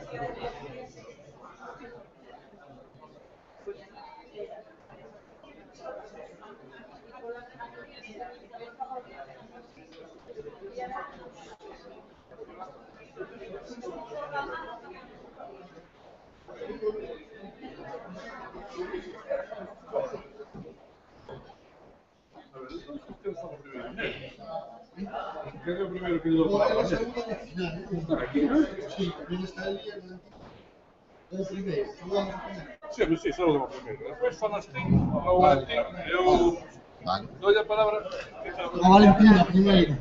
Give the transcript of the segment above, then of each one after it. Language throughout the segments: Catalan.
¿Qué es lo primero que le doy para la segunda aquí, ¿no? Sí, también está el primero. Sí, sí, solo lo primero. Después falaste a Valentín, eu doy a palabra. A Valentina, primeiro.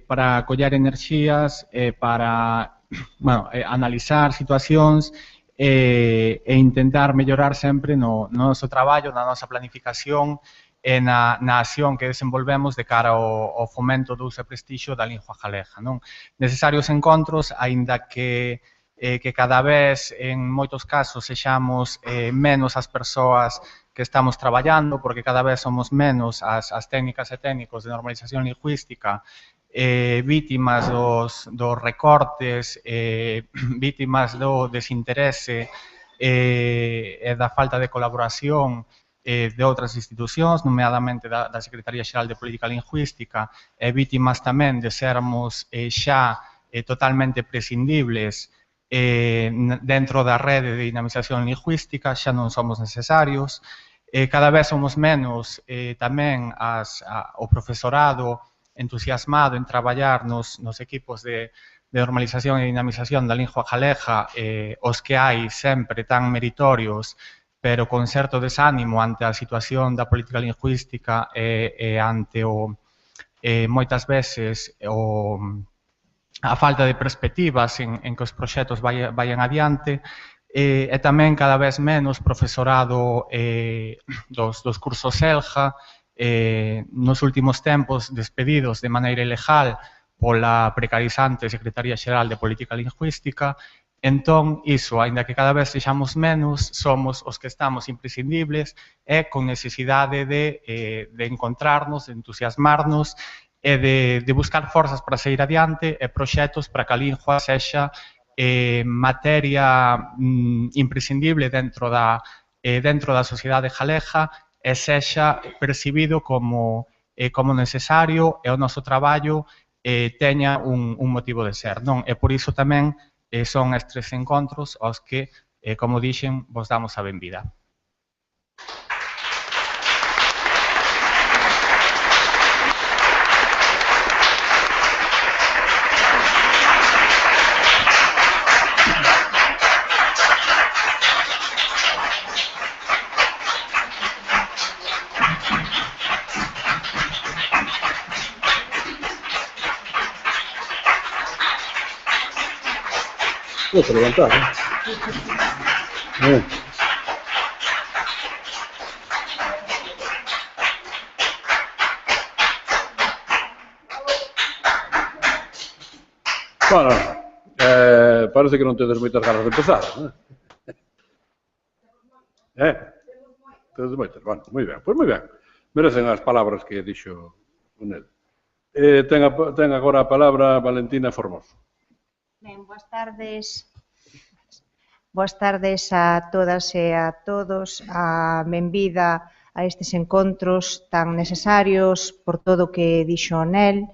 Para coller enerxías, para analizar situacións e intentar mellorar sempre no noso traballo, na nosa planificación e na acción que desenvolvemos de cara ao fomento do uso e prestixio da lingua galega. Necesarios encontros, aínda que cada vez, en moitos casos, sexamos menos as persoas que estamos traballando, porque cada vez somos menos as técnicas e técnicos de normalización lingüística vítimas dos recortes, vítimas do desinterese e da falta de colaboración de outras institucións, nomeadamente da Secretaría Xeral de Política Lingüística, e vítimas tamén de sermos xa totalmente prescindibles dentro da rede de dinamización lingüística, xa non somos necesarios. Cada vez somos menos tamén o profesorado entusiasmado en traballar nos equipos de normalización e dinamización da lingua galega, os que hai sempre tan meritorios, pero con certo desánimo ante a situación da política lingüística e ante moitas veces a falta de perspectivas en que os proxectos vayan adiante, e tamén cada vez menos profesorado dos cursos ELJA, nos últimos tempos despedidos de maneira ilegal pola precarizante Secretaría Xeral de Política Lingüística. Entón, iso, aínda que cada vez sexamos menos, somos os que estamos imprescindibles e con necesidade de encontrarnos, de entusiasmarnos e de buscar forzas para seguir adiante e proxectos para que a lingua sexa materia imprescindible dentro da sociedade galega e sexa percibido como necesario e o noso traballo teña un motivo de ser, non? E por iso tamén son estes encontros aos que, como dixen, vos damos a benvida. Puedo levantar, ¿eh? Bueno, parece que non tedes moitas ganas de empezar, Tedes moitas, bueno, moi ben, pois moi ben. Merecen as palabras que dixo o Nel. Ten agora a palabra Valentina Formoso. Ben, boas tardes. Boas tardes a todas e a todos. A benvida a estes encontros tan necesarios por todo o que dixo Nel.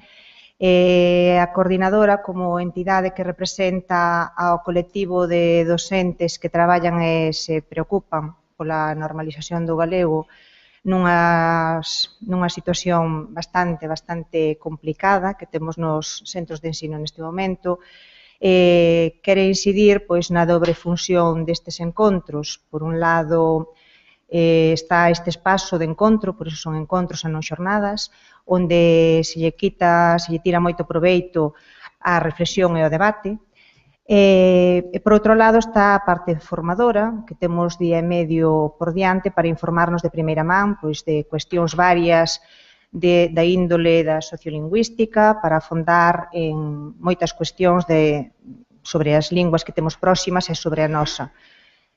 A coordinadora como entidade que representa ao colectivo de docentes que traballan e se preocupan pola normalización do galego nunha situación bastante complicada que temos nos centros de ensino neste momento. Quere incidir na dobre función destes encontros. Por un lado, está este espazo de encontro, por iso son encontros e non xornadas, onde se lle tira moito proveito á reflexión e ao debate. E, por outro lado, está a parte formadora, que temos día e medio por diante para informarnos de primeira man de cuestións varias da índole da sociolingüística, para afondar en moitas cuestións sobre as linguas que temos próximas e sobre a nosa.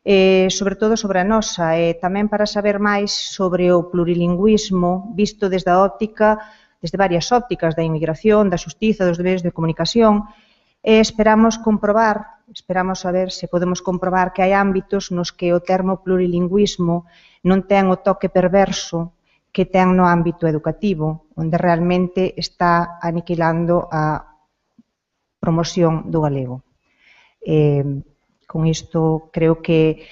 Sobre todo sobre a nosa, e tamén para saber máis sobre o plurilingüismo visto desde varias ópticas, da inmigración, da xustiza, dos medios de comunicación, e esperamos saber se podemos comprobar que hai ámbitos nos que o termo plurilingüismo non ten o toque perverso que ten no ámbito educativo, onde realmente está aniquilando a promoción do galego. Con isto, creo que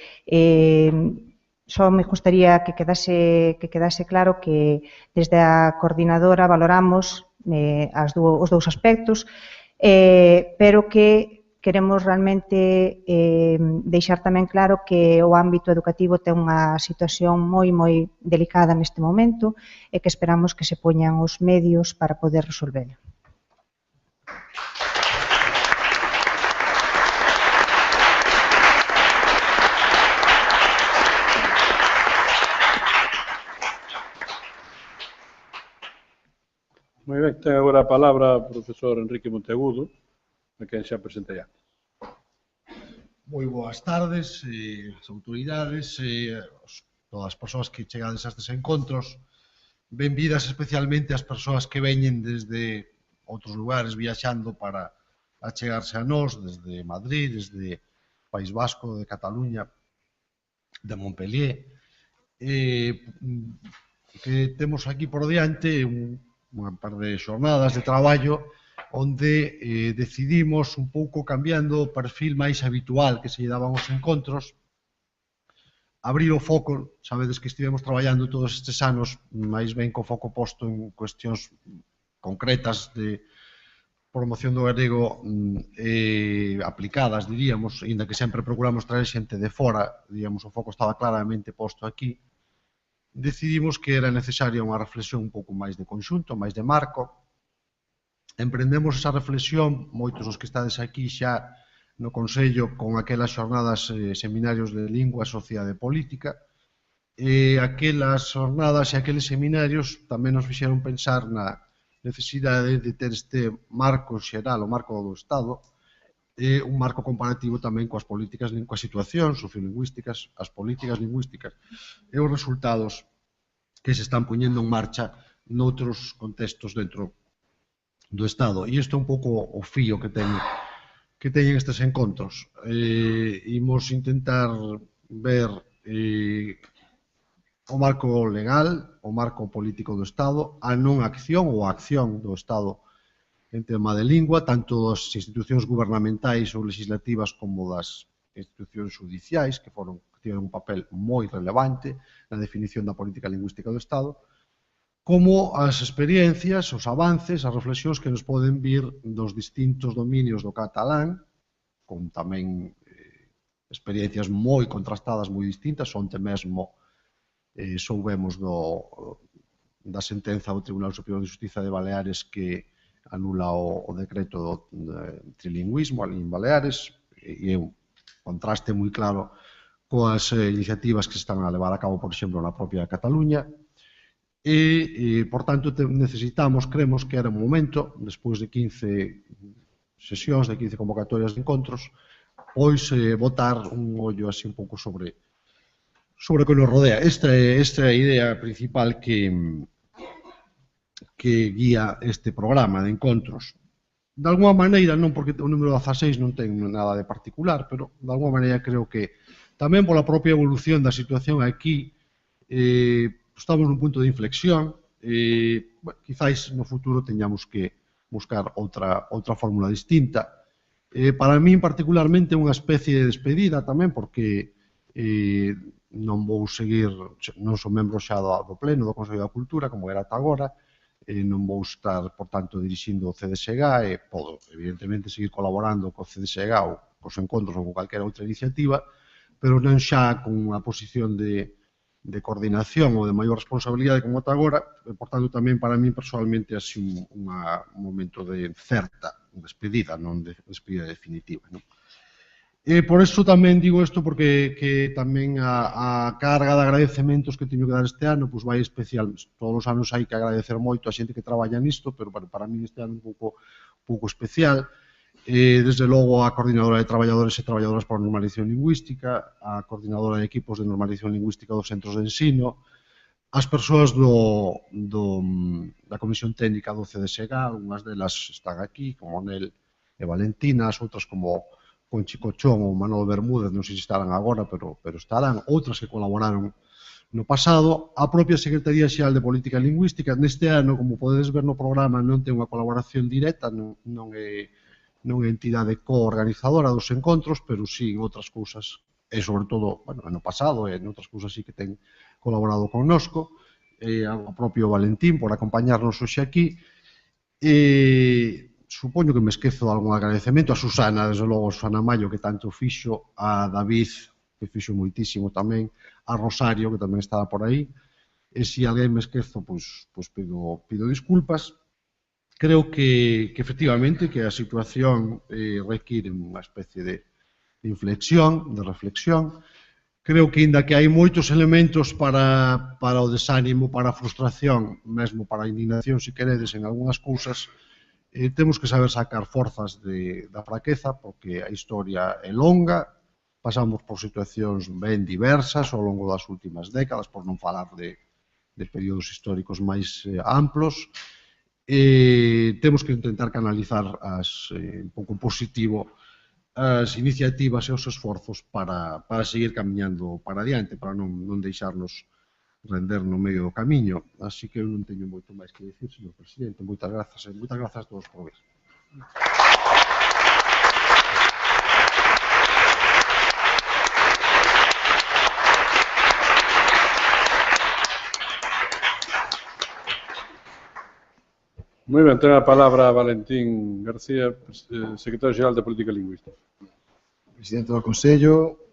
só me gustaría que quedase claro que desde a coordinadora valoramos os dous aspectos, pero que queremos realmente deixar tamén claro que o ámbito educativo ten unha situación moi delicada neste momento e que esperamos que se poñan os medios para poder resolvela. Moi ben, ten agora a palabra o profesor Enrique Monteagudo, a quen xa presentei antes. Moi boas tardes, as autoridades, todas as persoas que chegades a estes encontros, benvidas especialmente as persoas que veñen desde outros lugares viaxando para achegarse a nós, desde Madrid, desde País Vasco, de Cataluña, de Montpellier, que temos aquí por diante unha par de xornadas de traballo onde decidimos un pouco cambiando o perfil máis habitual que se lle daban os encontros, abrir o foco. Sabedes que estivemos traballando todos estes anos máis ben co foco posto en cuestións concretas de promoción do galego aplicadas, diríamos, ainda que sempre procuramos traer xente de fora, diríamos, o foco estaba claramente posto aquí. Decidimos que era necesaria unha reflexión un pouco máis de conxunto, máis de marco, emprendemos esa reflexión, moitos dos que estades aquí xa no Consello con aquelas xornadas seminarios de lingua, sociedade e política, e aquelas xornadas e aqueles seminarios tamén nos fixeron pensar na necesidade de ter este marco xeral, o marco do Estado, e un marco comparativo tamén coas políticas, coas situacións sociolingüísticas, as políticas lingüísticas e os resultados que se están poñendo en marcha noutros contextos dentro do Estado. E isto é un pouco o fío que teñen estes encontros. Imos intentar ver o marco legal, o marco político do Estado, a non acción ou a acción do Estado en tema de lingua, tanto das institucións gubernamentais ou legislativas como das institucións judiciais, que tiveron un papel moi relevante na definición da política lingüística do Estado, como as experiencias, os avances, as reflexións que nos poden vir dos distintos dominios do catalán, con tamén experiencias moi contrastadas, moi distintas. Onte mesmo soubemos da sentenza do Tribunal Superior de Xustiza de Baleares que anula o decreto do trilingüismo en Baleares, e é un contraste moi claro coas iniciativas que se están a levar a cabo, por exemplo, na propia Cataluña. E, por tanto, necesitamos, creemos que era un momento, despois de 15 sesións, de 15 convocatorias de encontros, pois botar un ollo así un pouco sobre o que nos rodea. Esta é a idea principal que guía este programa de encontros. De alguma maneira, non porque o número 16 non ten nada de particular, pero de alguma maneira creo que tamén pola propia evolución da situación aquí, estamos nun punto de inflexión e quizáis no futuro teñamos que buscar outra fórmula distinta. Para min particularmente é unha especie de despedida tamén, porque non vou seguir, non sou membro xa do Pleno do Consello da Cultura, como era ata agora, non vou estar, por tanto, dirixindo o CDSG e podo, evidentemente, seguir colaborando co CDSG ou cos encontros ou con calquera outra iniciativa, pero non xa con unha posición de coordinación ou de maior responsabilidade como ata agora, e, por tanto, tamén para mí personalmente é así un momento de certa despedida, non de despedida definitiva. E por iso tamén digo isto, porque tamén a carga de agradecementos que teño que dar este ano vai especial. Todos os anos hai que agradecer moito a xente que traballa nisto, pero para mí este ano un pouco especial. Desde logo a Coordinadora de Traballadores e Traballadoras para a Normalización Lingüística, a Coordinadora de Equipos de Normalización Lingüística dos Centros de Ensino, as persoas da Comisión Técnica do CDSG, unhas delas están aquí, como Nel e Valentina, as outras como Conchi Cochón ou Manolo Bermúdez, non sei se estarán agora, pero estarán, outras que colaboraron no pasado, a propia Secretaría Xeral de Política Lingüística. Neste ano, como podedes ver no programa, non ten unha colaboración directa, non é entidade co-organizadora dos encontros, pero sí en outras cousas, e sobre todo, no pasado, e en outras cousas sí que ten colaborado connosco, ao propio Valentín por acompañarnos hoxe aquí, e supoño que me esquezo de algún agradecemento, a Susana, desde logo, a Susana Mayo, que tanto fixo, a David, que fixo moitísimo tamén, a Rosario, que tamén estaba por aí, e se alguén me esquezo, pois pido disculpas. Creo que efectivamente que a situación require unha especie de inflexión, de reflexión. Creo que, inda que hai moitos elementos para o desánimo, para a frustración, mesmo para a indignación, se queredes, en algunhas cousas, temos que saber sacar forzas da fraqueza, porque a historia é longa, pasamos por situacións ben diversas ao longo das últimas décadas, por non falar de períodos históricos máis amplos. Temos que intentar canalizar un pouco positivo as iniciativas e os esforzos para seguir camiñando para adiante, para non deixarnos render no medio do camiño. Así que eu non teño moito máis que dicir, señor presidente. Moitas grazas a todos por ver. Moi ben, ten a palabra Valentín García, secretario xeral de Política Lingüística. Presidente do Consello,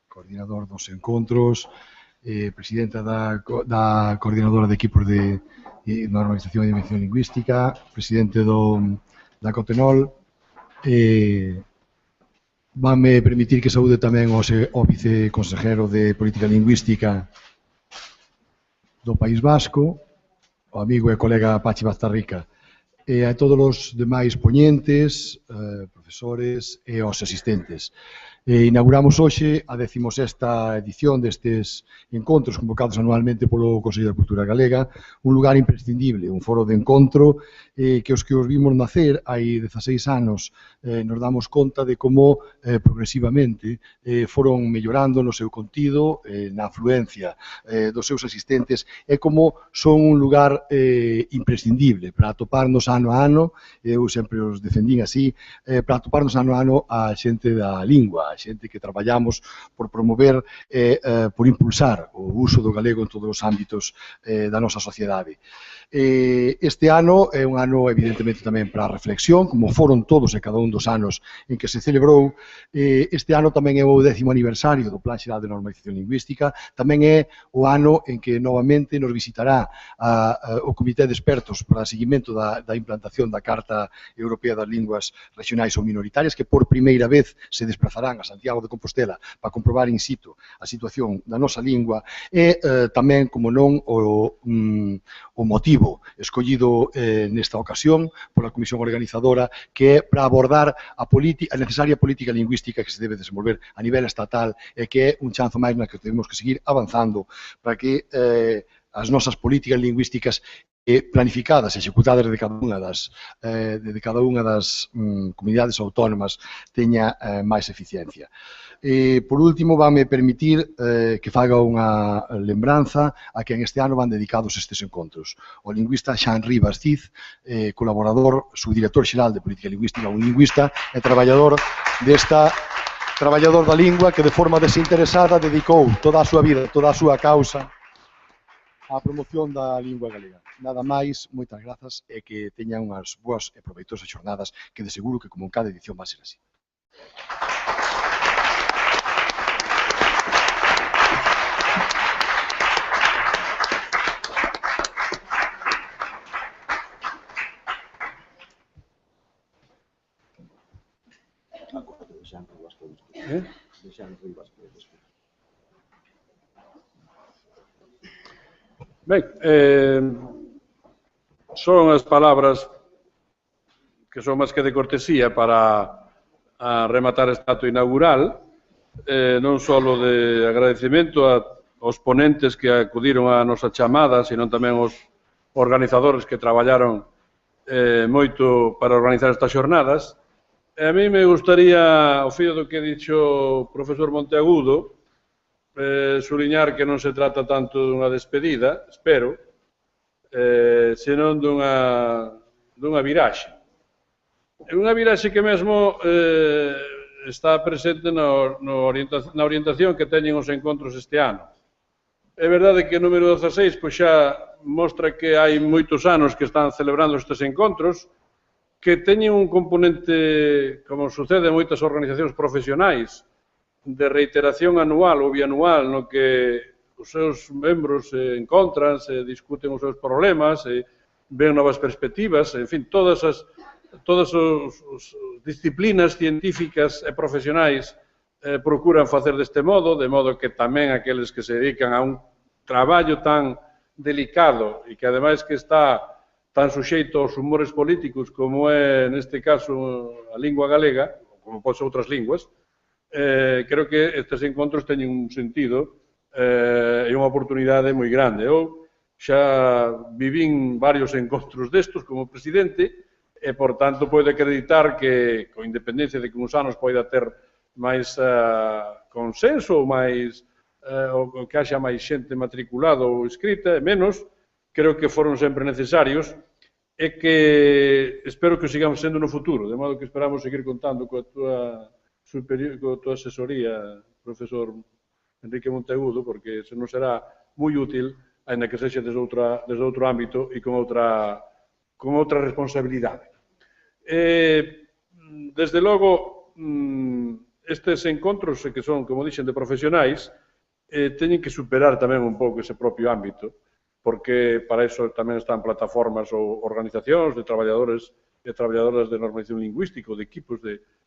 coordinador dos encontros, presidenta da Coordinadora de Equipos de Normalización e Dimensión Lingüística, presidente da Cotenol. Vanme permitir que saúde tamén ao viceconsejero de Política Lingüística do País Vasco, o amigo e colega Pachi Baztarrica, e a todos os demais poñentes, profesores e os asistentes. Inauguramos hoxe a 16ª edición destes encontros convocados anualmente polo Consello da Cultura Galega, un lugar imprescindible, un foro de encontro que os vimos nacer hai 16 anos nos damos conta de como progresivamente foron mellorando no seu contido, na afluencia dos seus asistentes e como son un lugar imprescindible para atoparnos ano a ano, eu sempre os defendín así, para atoparnos ano a ano a xente da lingua, a xente que traballamos por promover e por impulsar o uso do galego en todos os ámbitos da nosa sociedade. Este ano é un ano evidentemente tamén para a reflexión, como foron todos e cada un dos anos en que se celebrou. Este ano tamén é o 10º aniversario do Plan Xeral de Normalización Lingüística, tamén é o ano en que novamente nos visitará o Comité de Expertos para o seguimento da implantación da Carta Europea das Linguas Regionais ou Minoritarias, que por primeira vez se desplazarán a Santiago de Compostela para comprobar in situ a situación da nosa lingua e tamén, como non, o motivo escollido nesta ocasión pola Comisión Organizadora, que é para abordar a necesaria política lingüística que se debe desenvolver a nivel estatal e que é un chanzo máis na que temos que seguir avanzando para que as nosas políticas lingüísticas planificadas e executadas de cada unha das comunidades autónomas teña máis eficiencia. Por último, vanme permitir que faga unha lembranza a quen este ano van dedicados estes encontros. O lingüista Xan Rivas Cid, colaborador, subdirector xeral de Política Lingüística, un lingüista e traballador da lingua que de forma desinteresada dedicou toda a súa vida, toda a súa causa á promoción da lingua galega. Nada máis, moitas grazas e que teñan unhas boas e proveitosas xornadas que de seguro que como en cada edición vai ser así. Ben, son as palabras que son máis que de cortesía para rematar este acto inaugural, non só de agradecemento aos ponentes que acudiron á nosa chamada, senón tamén aos organizadores que traballaron moito para organizar estas xornadas. A mí me gustaría, ao fío do que dixo o profesor Monteagudo, suliñar que non se trata tanto dunha despedida, espero, senón dunha viraxe. Unha viraxe que mesmo está presente na orientación que teñen os encontros este ano. É verdade que o número 16 xa mostra que hai moitos anos que están celebrando estes encontros, que teñen un componente, como sucede en moitas organizacións profesionais, de reiteración anual ou bianual, no que os seus membros se encontran, se discuten os seus problemas, ven novas perspectivas, en fin, todas as disciplinas científicas e profesionais procuran facer deste modo, de modo que tamén aqueles que se dedican a un traballo tan delicado e que ademais que está tan suxeito aos humores políticos como é, neste caso, a lingua galega, como pode ser outras linguas, creo que estes encontros teñen un sentido e unha oportunidade moi grande. Eu xa vivín varios encontros destos como presidente e, por tanto, podo acreditar que, con independencia de que uns anos poida ter máis consenso ou máis ou que haxa máis xente matriculada ou inscrita, menos, creo que foron sempre necesarios e que espero que sigamos sendo no futuro, de modo que esperamos seguir contando coa túa asesoría, profesor Enrique Monteagudo, porque se nos será moi útil, ainda que sexa desde outro ámbito e con outra responsabilidade. Desde logo, estes encontros que son, como dixen, de profesionais, teñen que superar tamén un pouco ese propio ámbito porque para eso tamén están plataformas ou organizacións de traballadores e traballadoras de normalización lingüística ou de equipos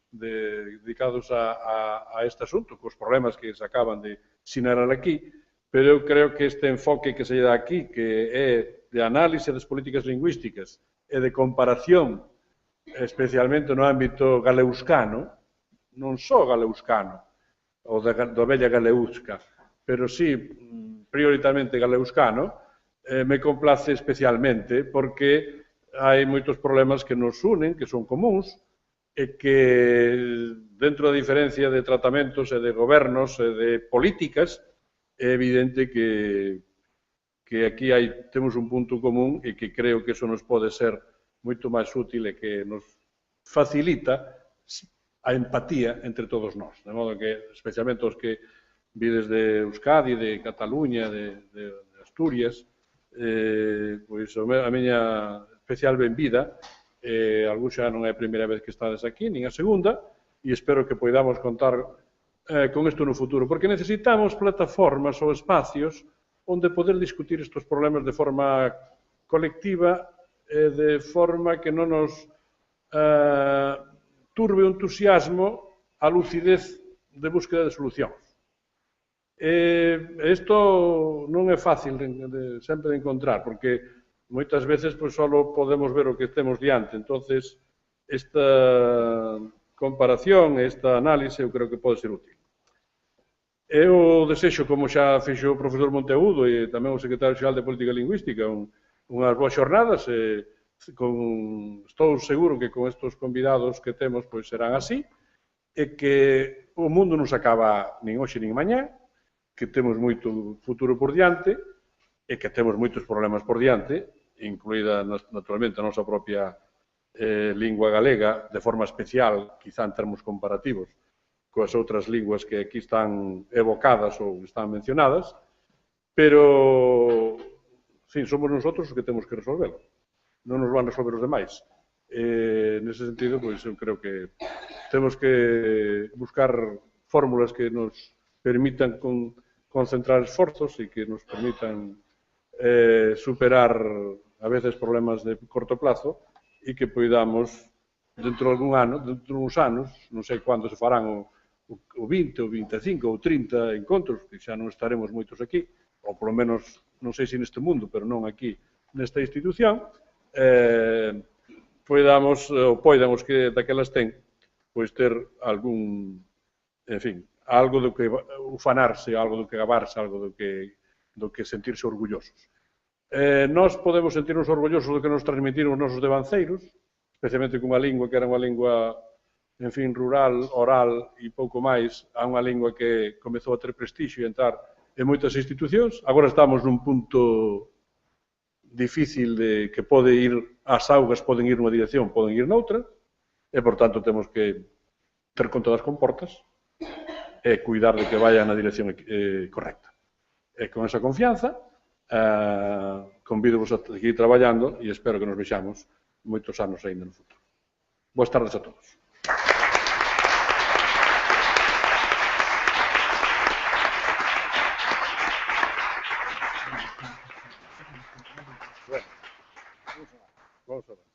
dedicados a este asunto, cos problemas que se acaban de sinalar aquí, pero eu creo que este enfoque que se dá aquí, que é de análise das políticas lingüísticas e de comparación, especialmente no ámbito galeuskano, non só galeuskano, ou da bella galeusca, pero sí prioritariamente galeuskano, me complace especialmente porque hai moitos problemas que nos unen, que son comuns, e que dentro da diferencia de tratamentos e de gobernos e de políticas é evidente que aquí temos un punto común e que creo que eso nos pode ser moito máis útil e que nos facilita a empatía entre todos nós. De modo que, especialmente os que vides de Euskadi, de Cataluña, de Asturias, pois a miña especial benvida, algún xa non é a primeira vez que estades aquí, nin a segunda, e espero que poidamos contar con isto no futuro, porque necesitamos plataformas ou espacios onde poder discutir estes problemas de forma colectiva e de forma que non nos turbe o entusiasmo a lucidez de búsqueda de solucións. Isto non é fácil sempre de encontrar, porque moitas veces só podemos ver o que temos diante. Entonces, esta comparación, esta análise, eu creo que pode ser útil. Eu desexo, como xa fixo o profesor Monteagudo e tamén o secretario xeral de Política Lingüística, unhas boas xornadas. Estou seguro que con estes convidados que temos serán así, e que o mundo non se acaba nin hoxe nin mañá, que temos moito futuro por diante e que temos moitos problemas por diante, incluída naturalmente a nosa propia lingua galega, de forma especial, quizá en termos comparativos, coas outras linguas que aquí están evocadas ou están mencionadas, pero, sim, somos nosotros os que temos que resolvelo. Non nos van resolver os demais. Nese sentido, eu creo que temos que buscar fórmulas que nos permitan concentrar esforzos e que nos permitan superar a veces problemas de corto plazo e que poidamos, dentro de algún ano, dentro de uns anos, non sei cando se farán o 20, o 25 ou 30 encontros, que xa non estaremos moitos aquí, ou polo menos, non sei se neste mundo, pero non aquí nesta institución, poidan os que daquelas ten, ter algún, en fin, algo do que ufanarse, algo do que gabarse, algo do que sentirse orgullosos. Nós podemos sentirnos orgullosos do que nos transmitiron os nosos devanceiros, especialmente cunha lingua que era unha lingua, en fin, rural, oral e pouco máis, a unha lingua que comezou a ter prestixio e entrar en moitas institucións. Agora estamos nun punto difícil de que pode ir, as augas poden ir nunha dirección, poden ir noutra, e, por tanto, temos que ter conta das comportas e cuidar de que vayan na dirección correcta. E con esa confianza, convido-vos a seguir traballando e espero que nos vexamos moitos anos ainda no futuro. Boas tardes a todos. Vamos a ver.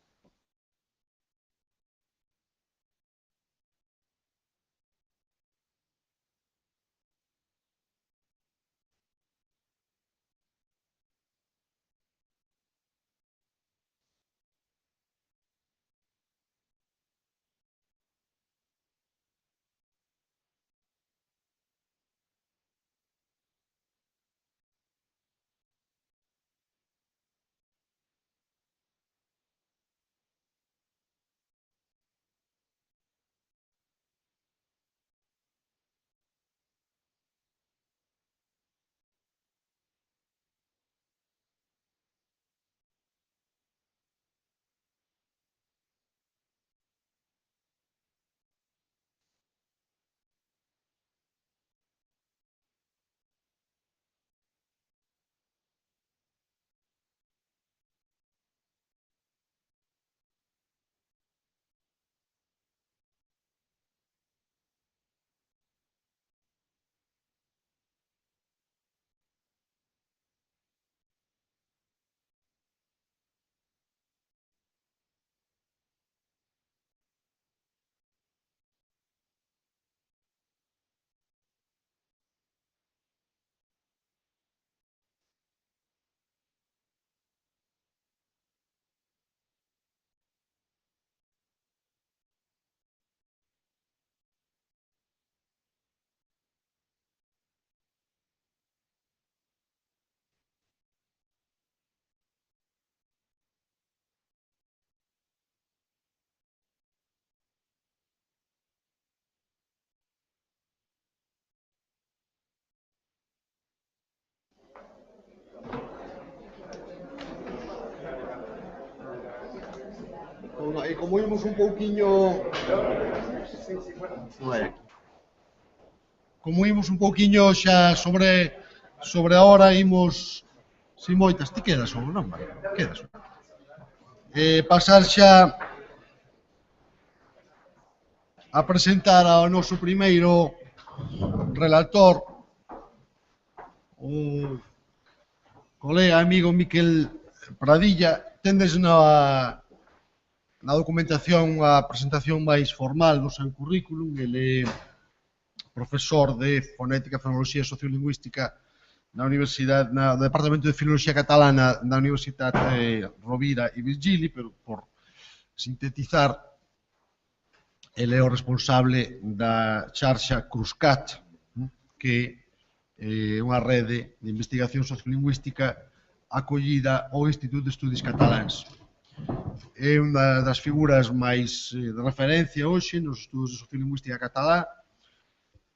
como imos un pouquiño... Como imos un pouquiño xa sobre a hora, imos... Sin moitas, ti quedas solo, non? Quedas. Pasar xa a presentar ao noso primeiro relator, o colega amigo Miquel Pradilla. Tendes na documentación a presentación máis formal do seu currículum. Ele é profesor de Fonética, Fonoloxía e Sociolingüística na Universidade, no Departamento de Filoloxía Catalana da Universidade Rovira e Virgili, pero por sintetizar, ele é o responsable da xarxa Cruscat, que é unha rede de investigación sociolingüística acollida ao Instituto de Estudis Cataláns. É unha das figuras máis de referencia hoxe nos estudos de sociolingüística catalá.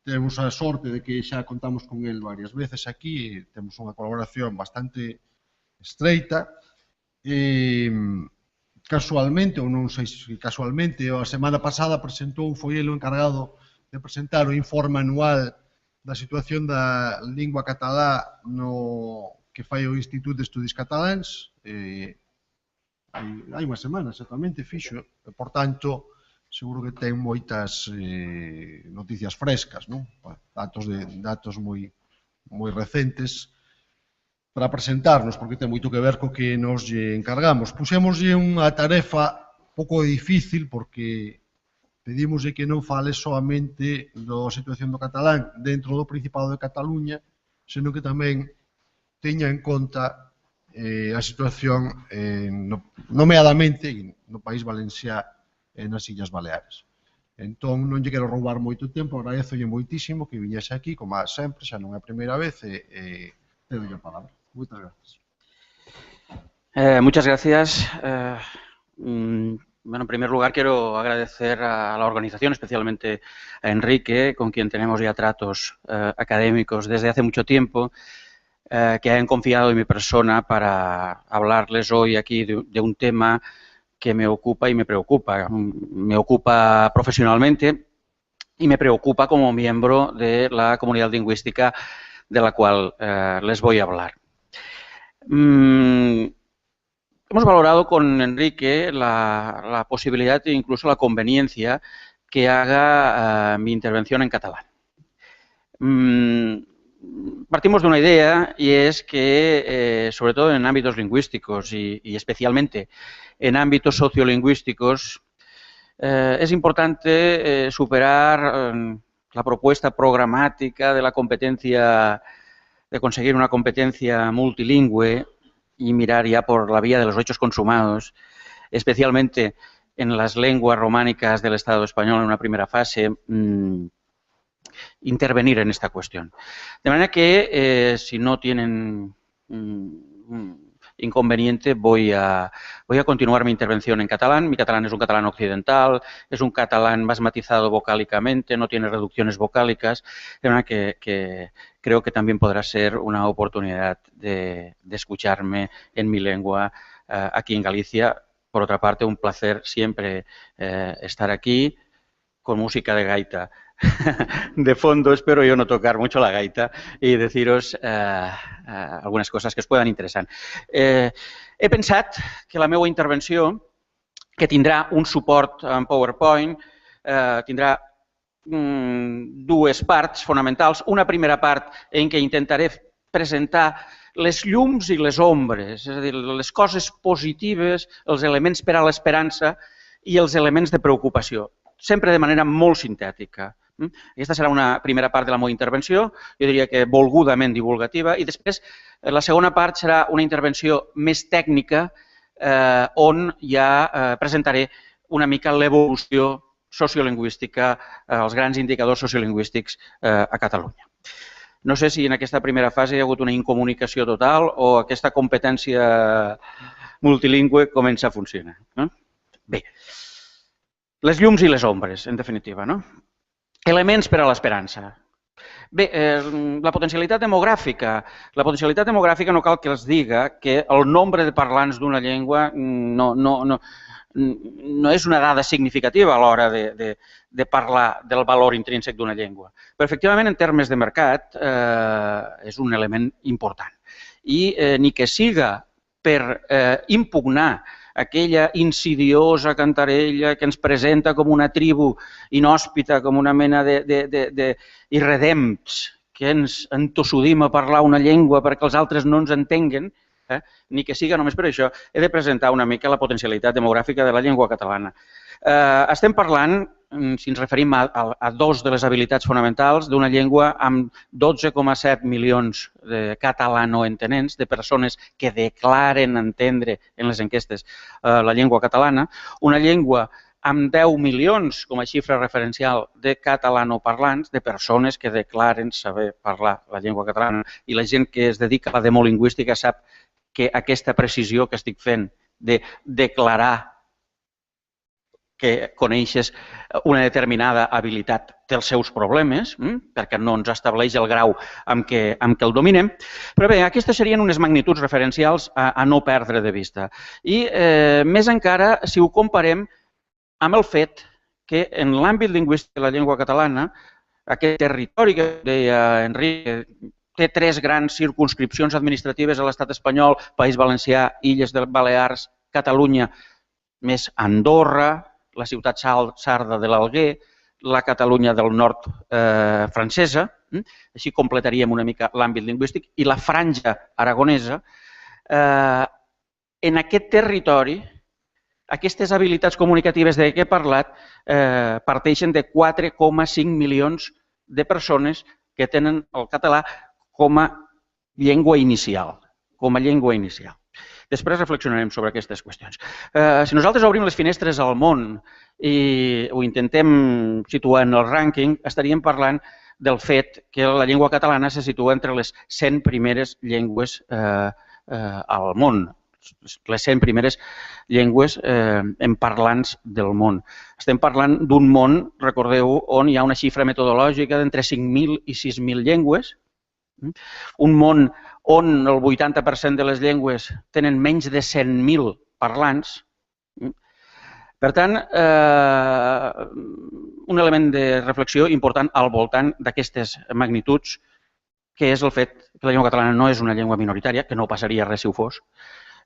Temos a sorte de que xa contamos con el varias veces aquí e temos unha colaboración bastante estreita. Casualmente, ou non sei se casualmente, a semana pasada foi ele o encargado de presentar o informe anual da situación da lingua catalá que fai o Instituto de Estudis Cataláns. Hai unha semana, exactamente, fixo. Por tanto, seguro que ten moitas noticias frescas, datos moi recentes para presentarnos, porque ten moito que ver co que nos encargamos. Puxémoslle unha tarefa pouco difícil, porque pedimoslle que non fale soamente da situación do catalán dentro do Principado de Cataluña, senón que tamén teña en conta a situación nomeadamente no País Valenciá e nas Illas Baleares. Entón, non lle quero roubar moito tempo, agradezolle moitísimo que viñese aquí, como sempre, xa non é a primeira vez, e tedolle a palabra. Moitas gracias. Muchas gracias. Bueno, en primer lugar quiero agradecer a la organización, especialmente a Enrique, con quien tenemos ya tratos académicos desde hace mucho tiempo, que hayan confiado en mi persona para hablarles hoy aquí de un tema que me ocupa y me preocupa. Me ocupa profesionalmente y me preocupa como miembro de la comunidad lingüística de la cual les voy a hablar. Hemos valorado con Enrique la posibilidad e incluso la conveniencia que haga mi intervención en catalán. Partimos de una idea, y es que, sobre todo en ámbitos lingüísticos y especialmente en ámbitos sociolingüísticos, es importante superar la propuesta programática de la competencia, de conseguir una competencia multilingüe y mirar ya por la vía de los hechos consumados, especialmente en las lenguas románicas del Estado español en una primera fase, intervenir en esta cuestión. De manera que, si no tienen inconveniente, voy a continuar mi intervención en catalán. Mi catalán es un catalán occidental, es un catalán más matizado vocálicamente, no tiene reducciones vocálicas, de manera que creo que también podrá ser una oportunidad de escucharme en mi lengua aquí en Galicia. Por otra parte, un placer siempre estar aquí con música de gaita de fondo. Espero yo no tocar mucho la gaita y deciros algunes coses que us poden interessar. He pensat que la meva intervenció, que tindrà un suport en PowerPoint, tindrà dues parts fonamentals. Una primera part en què intentaré presentar les llums i les ombres, és a dir, les coses positives, els elements per a l'esperança i els elements de preocupació, sempre de manera molt sintètica. Aquesta serà una primera part de la meva intervenció, jo diria que volgudament divulgativa, i després la segona part serà una intervenció més tècnica on ja presentaré una mica l'evolució sociolingüística, els grans indicadors sociolingüístics a Catalunya. No sé si en aquesta primera fase hi ha hagut una incomunicació total o aquesta competència multilingüe comença a funcionar. Bé, les llums i les ombres, en definitiva, no? Elements per a l'esperança. Bé, la potencialitat demogràfica. La potencialitat demogràfica no cal que els diga que el nombre de parlants d'una llengua no és una dada significativa a l'hora de parlar del valor intrínsec d'una llengua. Però, efectivament, en termes de mercat, és un element important. I ni que siga per impugnar aquella insidiosa cantarella que ens presenta com una tribu inhòspita, com una mena d'irredempts, que ens entossudim a parlar una llengua perquè els altres no ens entenguen, ni que siga només per això, he de presentar una mica la potencialitat demogràfica de la llengua catalana. Estem parlant, si ens referim a dos de les habilitats fonamentals, d'una llengua amb 12,7 milions de catalanoentenents, de persones que declaren entendre en les enquestes la llengua catalana, una llengua amb 10 milions com a xifra referencial de catalanoparlants, de persones que declaren saber parlar la llengua catalana. I la gent que es dedica a la demolingüística sap que aquesta precisió que estic fent de declarar que coneixes una determinada habilitat té els seus problemes, perquè no ens estableix el grau amb què el dominem. Però bé, aquestes serien unes magnituds referencials a no perdre de vista. I més encara, si ho comparem amb el fet que en l'àmbit lingüístic de la llengua catalana, aquest territori que deia Enric, té 3 grans circumscripcions administratives a l'estat espanyol, País Valencià, Illes Balears, Catalunya, més Andorra, la ciutat sarda de l'Alguer, la Catalunya del nord francesa, així completaríem una mica l'àmbit lingüístic, i la franja aragonesa. En aquest territori, aquestes habilitats comunicatives de què he parlat parteixen de 4,5 milions de persones que tenen el català com a llengua inicial. Després reflexionarem sobre aquestes qüestions. Si nosaltres obrim les finestres al món i ho intentem situar en el rànquing, estaríem parlant del fet que la llengua catalana se situa entre les 100 primeres llengües al món, les 100 primeres llengües en parlants del món. Estem parlant d'un món, recordeu, on hi ha una xifra metodològica d'entre 5.000 i 6.000 llengües, un món on el 80% de les llengües tenen menys de 100.000 parlants. Per tant, un element de reflexió important al voltant d'aquestes magnituds, que és el fet que la llengua catalana no és una llengua minoritària, que no passaria res si ho fos,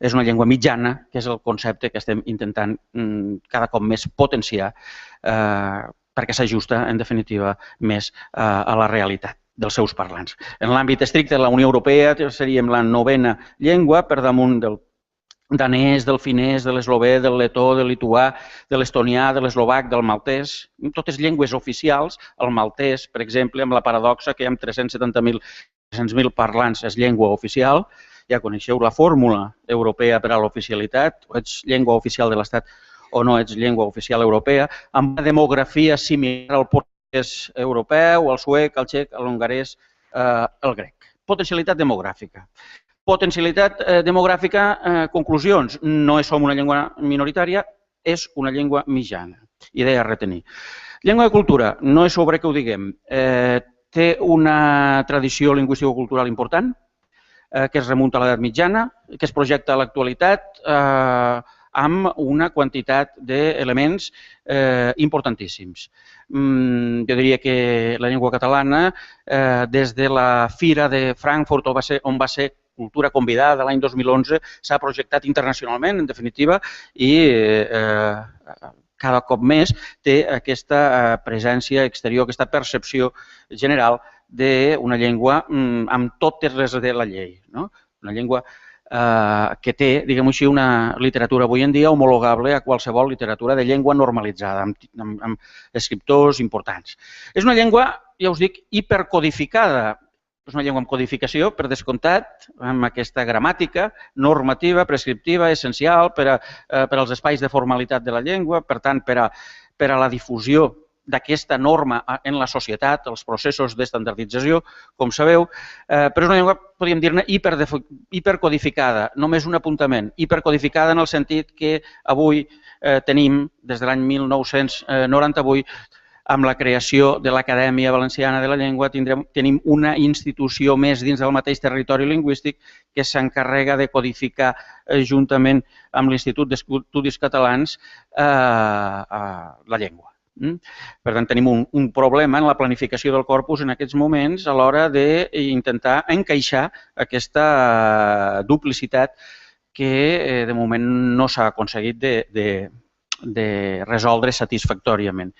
és una llengua mitjana, que és el concepte que estem intentant cada cop més potenciar perquè s'ajusta, en definitiva, més a la realitat dels seus parlants. En l'àmbit estricte de la Unió Europea seríem la 9ª llengua, per damunt del danès, del finès, de l'eslovè, del letó, del lituà, de l'estonià, de l'eslovac, del maltès, totes llengües oficials. El maltès, per exemple, amb la paradoxa que hi ha 370.000 parlants és llengua oficial. Ja coneixeu la fórmula europea per a l'oficialitat, o ets llengua oficial de l'Estat o no ets llengua oficial europea, amb una demografia similar al portuguès europeu, al suec, al txec, a l'hongarès, al grec. Potencialitat demogràfica. Potencialitat demogràfica, conclusions. No som una llengua minoritària, és una llengua mitjana. Idea a retenir. Llengua de cultura, no és sobre que ho diguem. Té una tradició lingüístico-cultural important, que es remunta a l'edat mitjana, que es projecta a l'actualitat amb una quantitat d'elements importantíssims. Jo diria que la llengua catalana, des de la Fira de Frankfurt, on va ser cultura convidada l'any 2011, s'ha projectat internacionalment, en definitiva, i cada cop més té aquesta presència exterior, aquesta percepció general d'una llengua amb totes les de la llei. Una llengua que té, diguem-ho així, una literatura avui en dia homologable a qualsevol literatura de llengua normalitzada, amb escriptors importants. És una llengua, ja us dic, hipercodificada. És una llengua amb codificació, per descomptat, amb aquesta gramàtica normativa, prescriptiva, essencial per als espais de formalitat de la llengua, per tant, per a la difusió d'aquesta norma en la societat, els processos d'estandardització, com sabeu, però és una llengua, podríem dir-ne, hipercodificada, només un apuntament, hipercodificada en el sentit que avui tenim, des de l'any 1998, amb la creació de l'Acadèmia Valenciana de la Llengua tenim una institució més dins del mateix territori lingüístic que s'encarrega de codificar juntament amb l'Institut d'Estudis Catalans la llengua. Per tant, tenim un problema en la planificació del corpus en aquests moments a l'hora d'intentar encaixar aquesta duplicitat que de moment no s'ha aconseguit de resoldre satisfactòriament.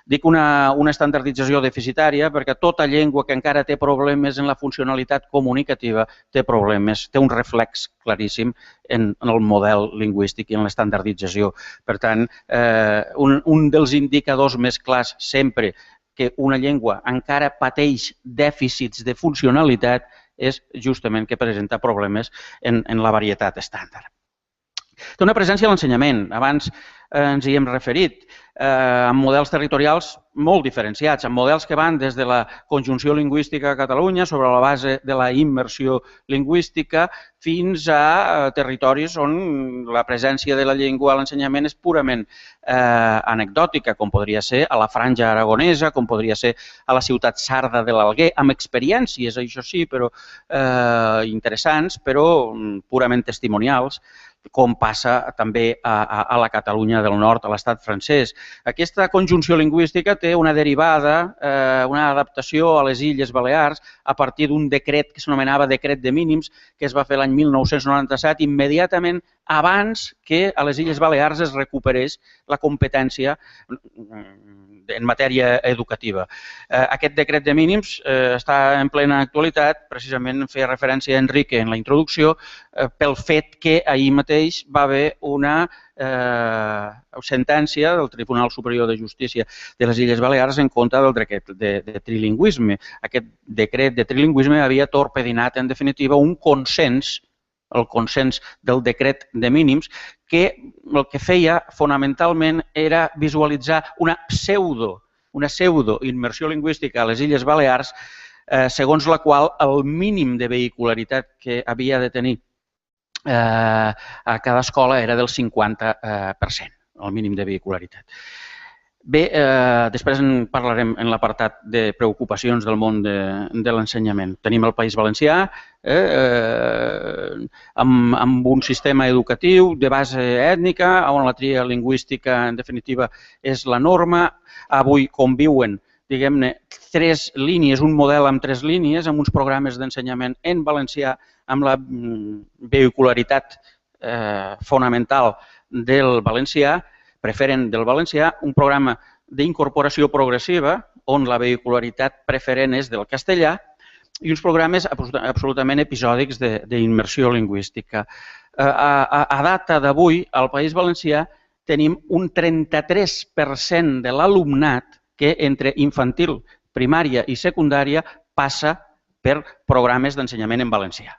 Dic una estandardització deficitària perquè tota llengua que encara té problemes en la funcionalitat comunicativa té problemes, té un reflex claríssim en el model lingüístic i en l'estandardització. Per tant, un dels indicadors més clars sempre que una llengua encara pateix dèficits de funcionalitat és justament que presenta problemes en la varietat estàndard. Té una presència a l'ensenyament. Abans ens hi hem referit, amb models territorials molt diferenciats, amb models que van des de la conjunció lingüística a Catalunya sobre la base de la immersió lingüística fins a territoris on la presència de la llengua a l'ensenyament és purament anecdòtica, com podria ser a la Franja Aragonesa, com podria ser a la ciutat sarda de l'Alguer, amb experiències, això sí, però interessants, però purament testimonials, com passa també a la Catalunya del Nord, a l'estat francès. Aquesta conjunció lingüística té una derivada, una adaptació a les Illes Balears a partir d'un decret que s'anomenava Decret de Mínims, que es va fer l'any 1997, immediatament abans que a les Illes Balears es recuperés la competència en matèria educativa. Aquest decret de mínims està en plena actualitat, precisament feia referència a Enrique en la introducció, pel fet que ahir mateix va haver una sentència del Tribunal Superior de Justícia de les Illes Balears en contra del decret de trilingüisme. Aquest decret de trilingüisme havia torpedinat, en definitiva, un consens, el consens del decret de mínims, que el que feia fonamentalment era visualitzar una pseudo-immersió lingüística a les Illes Balears, segons la qual el mínim de vehicularitat que havia de tenir a cada escola era del 50%, el mínim de vehicularitat. Bé, després en parlarem en l'apartat de preocupacions del món de l'ensenyament. Tenim el País Valencià amb un sistema educatiu de base ètnica, on la tria lingüística, en definitiva, és la norma. Avui conviuen, diguem-ne, 3 línies, un model amb 3 línies, amb uns programes d'ensenyament en valencià, amb la vehicularitat fonamental del valencià, preferent del valencià, un programa d'incorporació progressiva, on la vehicularitat preferent és del castellà, i uns programes absolutament episòdics d'immersió lingüística. A data d'avui, al País Valencià, tenim un 33% de l'alumnat que entre infantil, primària i secundària passa per programes d'ensenyament en valencià.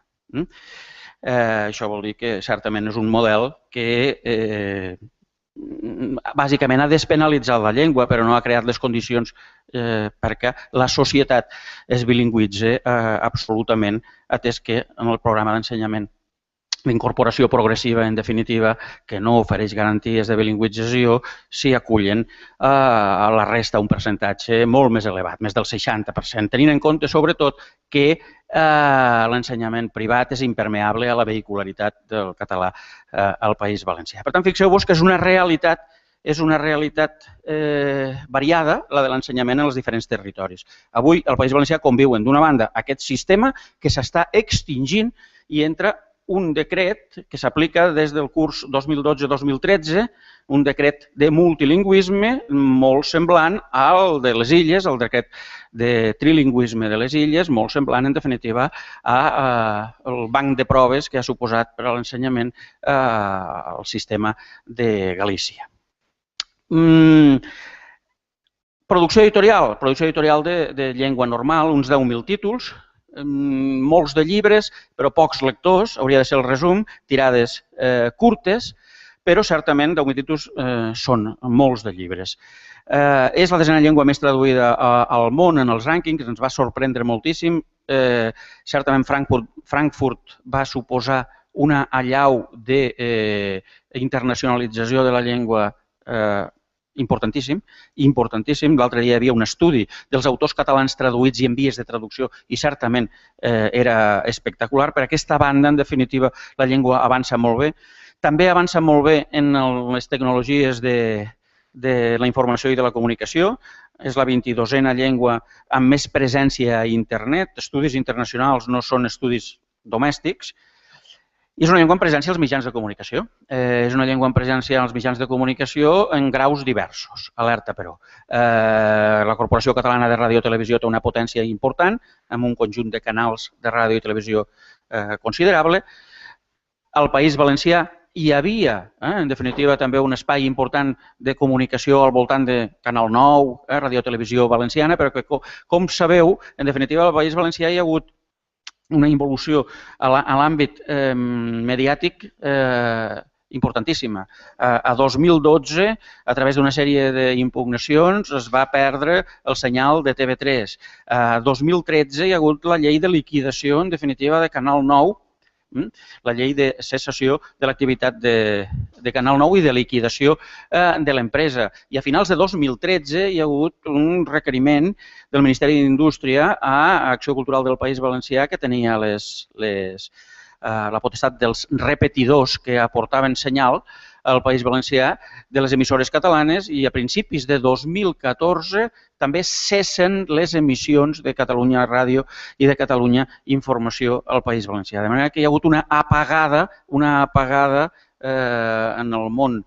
Això vol dir que certament és un model que bàsicament ha despenalitzat la llengua, però no ha creat les condicions perquè la societat es bilingüitzi absolutament, atès que en el programa d'ensenyament d'incorporació progressiva, en definitiva, que no ofereix garanties de bilingüització, s'hi acullen a la resta un percentatge molt més elevat, més del 60%, tenint en compte, sobretot, que l'ensenyament privat és impermeable a la vehicularitat del català al País Valencià. Per tant, fixeu-vos que és una realitat variada, la de l'ensenyament en els diferents territoris. Avui, al País Valencià conviuen, d'una banda, aquest sistema que s'està extingint i entra un decret que s'aplica des del curs 2012-2013, un decret de multilingüisme molt semblant al de les Illes, el decret de trilingüisme de les Illes, molt semblant, en definitiva, al banc de proves que ha suposat per a l'ensenyament el sistema de Galícia. Producció editorial de llengua normal, uns 10.000 títols, molts de llibres, però pocs lectors, hauria de ser el resum, tirades curtes, però certament 10.000 títols són molts de llibres. És la 10a llengua més traduïda al món en els rànquings, ens va sorprendre moltíssim. Certament Frankfurt va suposar una allau d'internacionalització de la llengua importantíssim, importantíssim. L'altre dia hi havia un estudi dels autors catalans traduïts i en vies de traducció i certament era espectacular. Per aquesta banda, en definitiva, la llengua avança molt bé. També avança molt bé en les tecnologies de la informació i de la comunicació. És la 22a llengua amb més presència a internet. Estudis internacionals no són estudis domèstics. I és una llengua amb presència als mitjans de comunicació. És una llengua amb presència als mitjans de comunicació en graus diversos. Alerta, però. La Corporació Catalana de Ràdio i Televisió té una potència important, amb un conjunt de canals de ràdio i televisió considerable. Al País Valencià hi havia, en definitiva, també un espai important de comunicació al voltant de Canal 9, Ràdio i Televisió Valenciana, però que, com sabeu, en definitiva, al País Valencià hi ha hagut una involució a l'àmbit mediàtic importantíssima. A 2012, a través d'una sèrie d'impugnacions, es va perdre el senyal de TV3. A 2013 hi ha hagut la llei de liquidació, en definitiva, de Canal 9, la llei de cessació de l'activitat de Canal 9 i de liquidació de l'empresa. I a finals de 2013 hi ha hagut un requeriment del Ministeri d'Indústria a Acció Cultural del País Valencià que tenia la potestat dels repetidors que aportaven senyal al País Valencià de les emissores catalanes i a principis de 2014 també cessen les emissions de Catalunya Ràdio i de Catalunya Informació al País Valencià. De manera que hi ha hagut una apagada en el món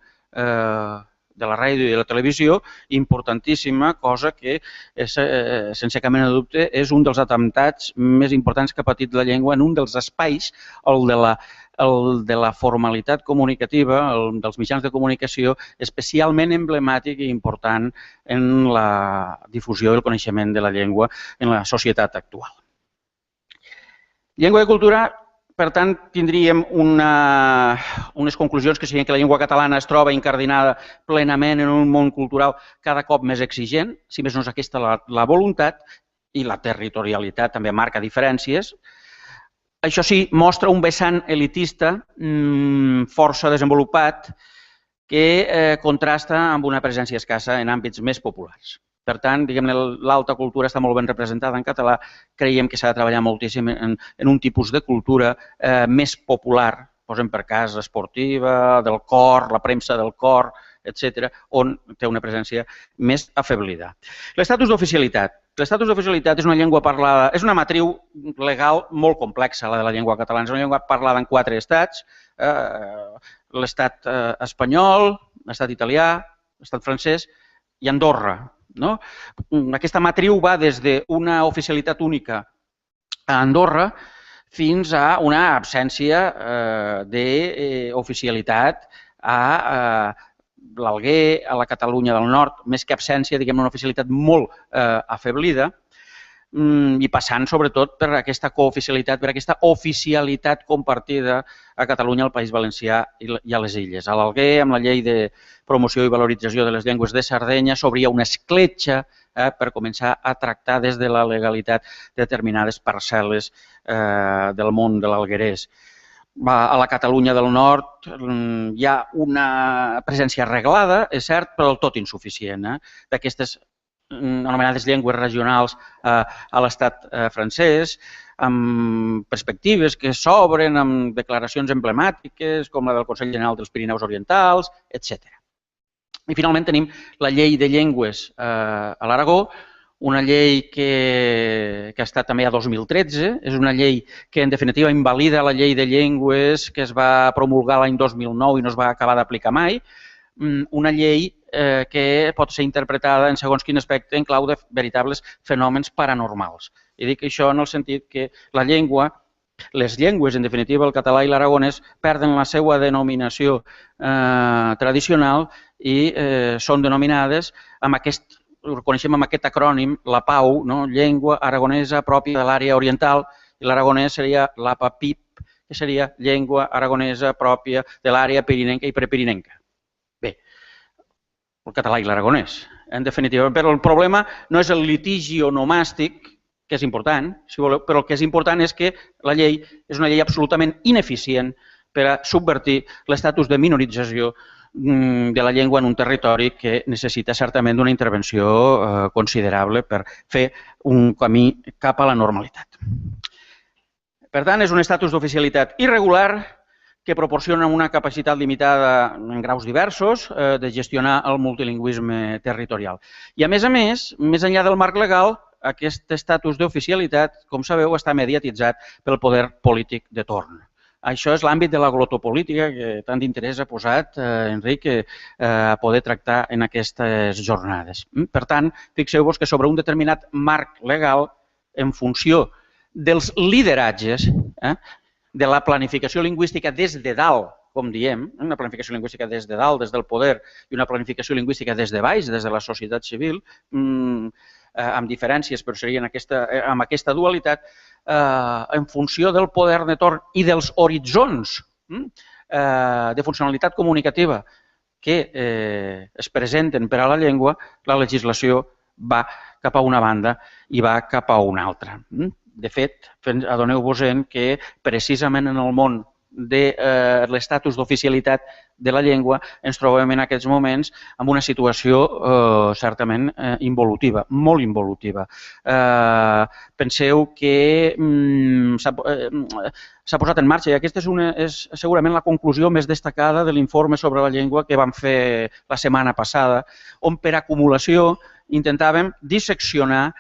de la ràdio i de la televisió importantíssima, cosa que, sense cap mena de dubte, és un dels atemptats més importants que ha patit la llengua en un dels espais, el de la formalitat comunicativa, el dels mitjans de comunicació, especialment emblemàtic i important en la difusió i el coneixement de la llengua en la societat actual. Llengua i cultura, per tant, tindríem unes conclusions que serien que la llengua catalana es troba incardinada plenament en un món cultural cada cop més exigent, si més no és aquesta la voluntat, i la territorialitat també marca diferències. Això sí, mostra un vessant elitista força desenvolupat que contrasta amb una presència escassa en àmbits més populars. Per tant, diguem-ne, l'alta cultura està molt ben representada en català. Creiem que s'ha de treballar moltíssim en un tipus de cultura més popular, posem per cas esportiva, del cor, la premsa del cor, etc., on té una presència més afeblida. L'estatus d'oficialitat. L'estatus d'oficialitat és una llengua parlada, és una matriu legal molt complexa, la de la llengua catalana. És una llengua parlada en 4 estats, l'estat espanyol, l'estat italià, l'estat francès i Andorra. Aquesta matriu va des d'una oficialitat única a Andorra fins a una absència d'oficialitat a l'Alguer, a la Catalunya del Nord, més que absència, diguem, una oficialitat molt afeblida, i passant sobretot per aquesta cooficialitat, per aquesta oficialitat compartida a Catalunya, al País Valencià i a les Illes. A l'Alguer, amb la llei de promoció i valorització de les llengües de Sardenya, s'obria una escletxa per començar a tractar des de la legalitat determinades parcel·les del món de l'alguerès. A la Catalunya del Nord hi ha una presència reglada, és cert, però del tot insuficient, d'aquestes anomenades llengües regionals a l'estat francès, amb perspectives que s'obren, amb declaracions emblemàtiques, com la del Consell General dels Pirineus Orientals, etc. I finalment tenim la llei de llengües a l'Aragó, una llei que ha estat també a 2013, és una llei que en definitiva invalida la llei de llengües que es va promulgar l'any 2009 i no es va acabar d'aplicar mai, una llei que pot ser interpretada en segons quin aspecte en clau de veritables fenòmens paranormals. I dic això en el sentit que la llengua, les llengües, en definitiva el català i l'aragonès, perden la seva denominació tradicional i són denominades amb aquest, ho coneixem amb aquest acrònim, la PAU, llengua aragonesa pròpia de l'àrea oriental, i l'aragonès seria l'APAPIP, que seria llengua aragonesa pròpia de l'àrea pirinenca i prepirinenca. Bé, el català i l'aragonès, en definitiva. Però el problema no és el litigi onomàstic, que és important, si voleu, però el que és important és que la llei és una llei absolutament ineficient per a subvertir l'estatus de minorització de la llengua en un territori que necessita certament una intervenció considerable per fer un camí cap a la normalitat. Per tant, és un estatus d'oficialitat irregular que proporciona una capacitat limitada en graus diversos de gestionar el multilingüisme territorial. I, a més, més enllà del marc legal, aquest estatus d'oficialitat, com sabeu, està mediatitzat pel poder polític de torn. Això és l'àmbit de la glotopolítica que tant d'interès ha posat, Enric, a poder tractar en aquestes jornades. Per tant, fixeu-vos que sobre un determinat marc legal, en funció dels lideratges, de la planificació lingüística des de dalt, com diem, una planificació lingüística des de dalt, des del poder, i una planificació lingüística des de baix, des de la societat civil, amb diferències, però serien amb aquesta dualitat, en funció del poder de torn i dels horitzons de funcionalitat comunicativa que es presenten per a la llengua, la legislació va cap a una banda i va cap a una altra. De fet, adoneu-vos-en que precisament en el món de l'estatus d'oficialitat de la llengua ens trobem en aquests moments amb una situació certament involutiva, molt involutiva. Penseu que s'ha posat en marxa, i aquesta és segurament la conclusió més destacada de l'informe sobre la llengua que vam fer la setmana passada, on per acumulació intentàvem disseccionar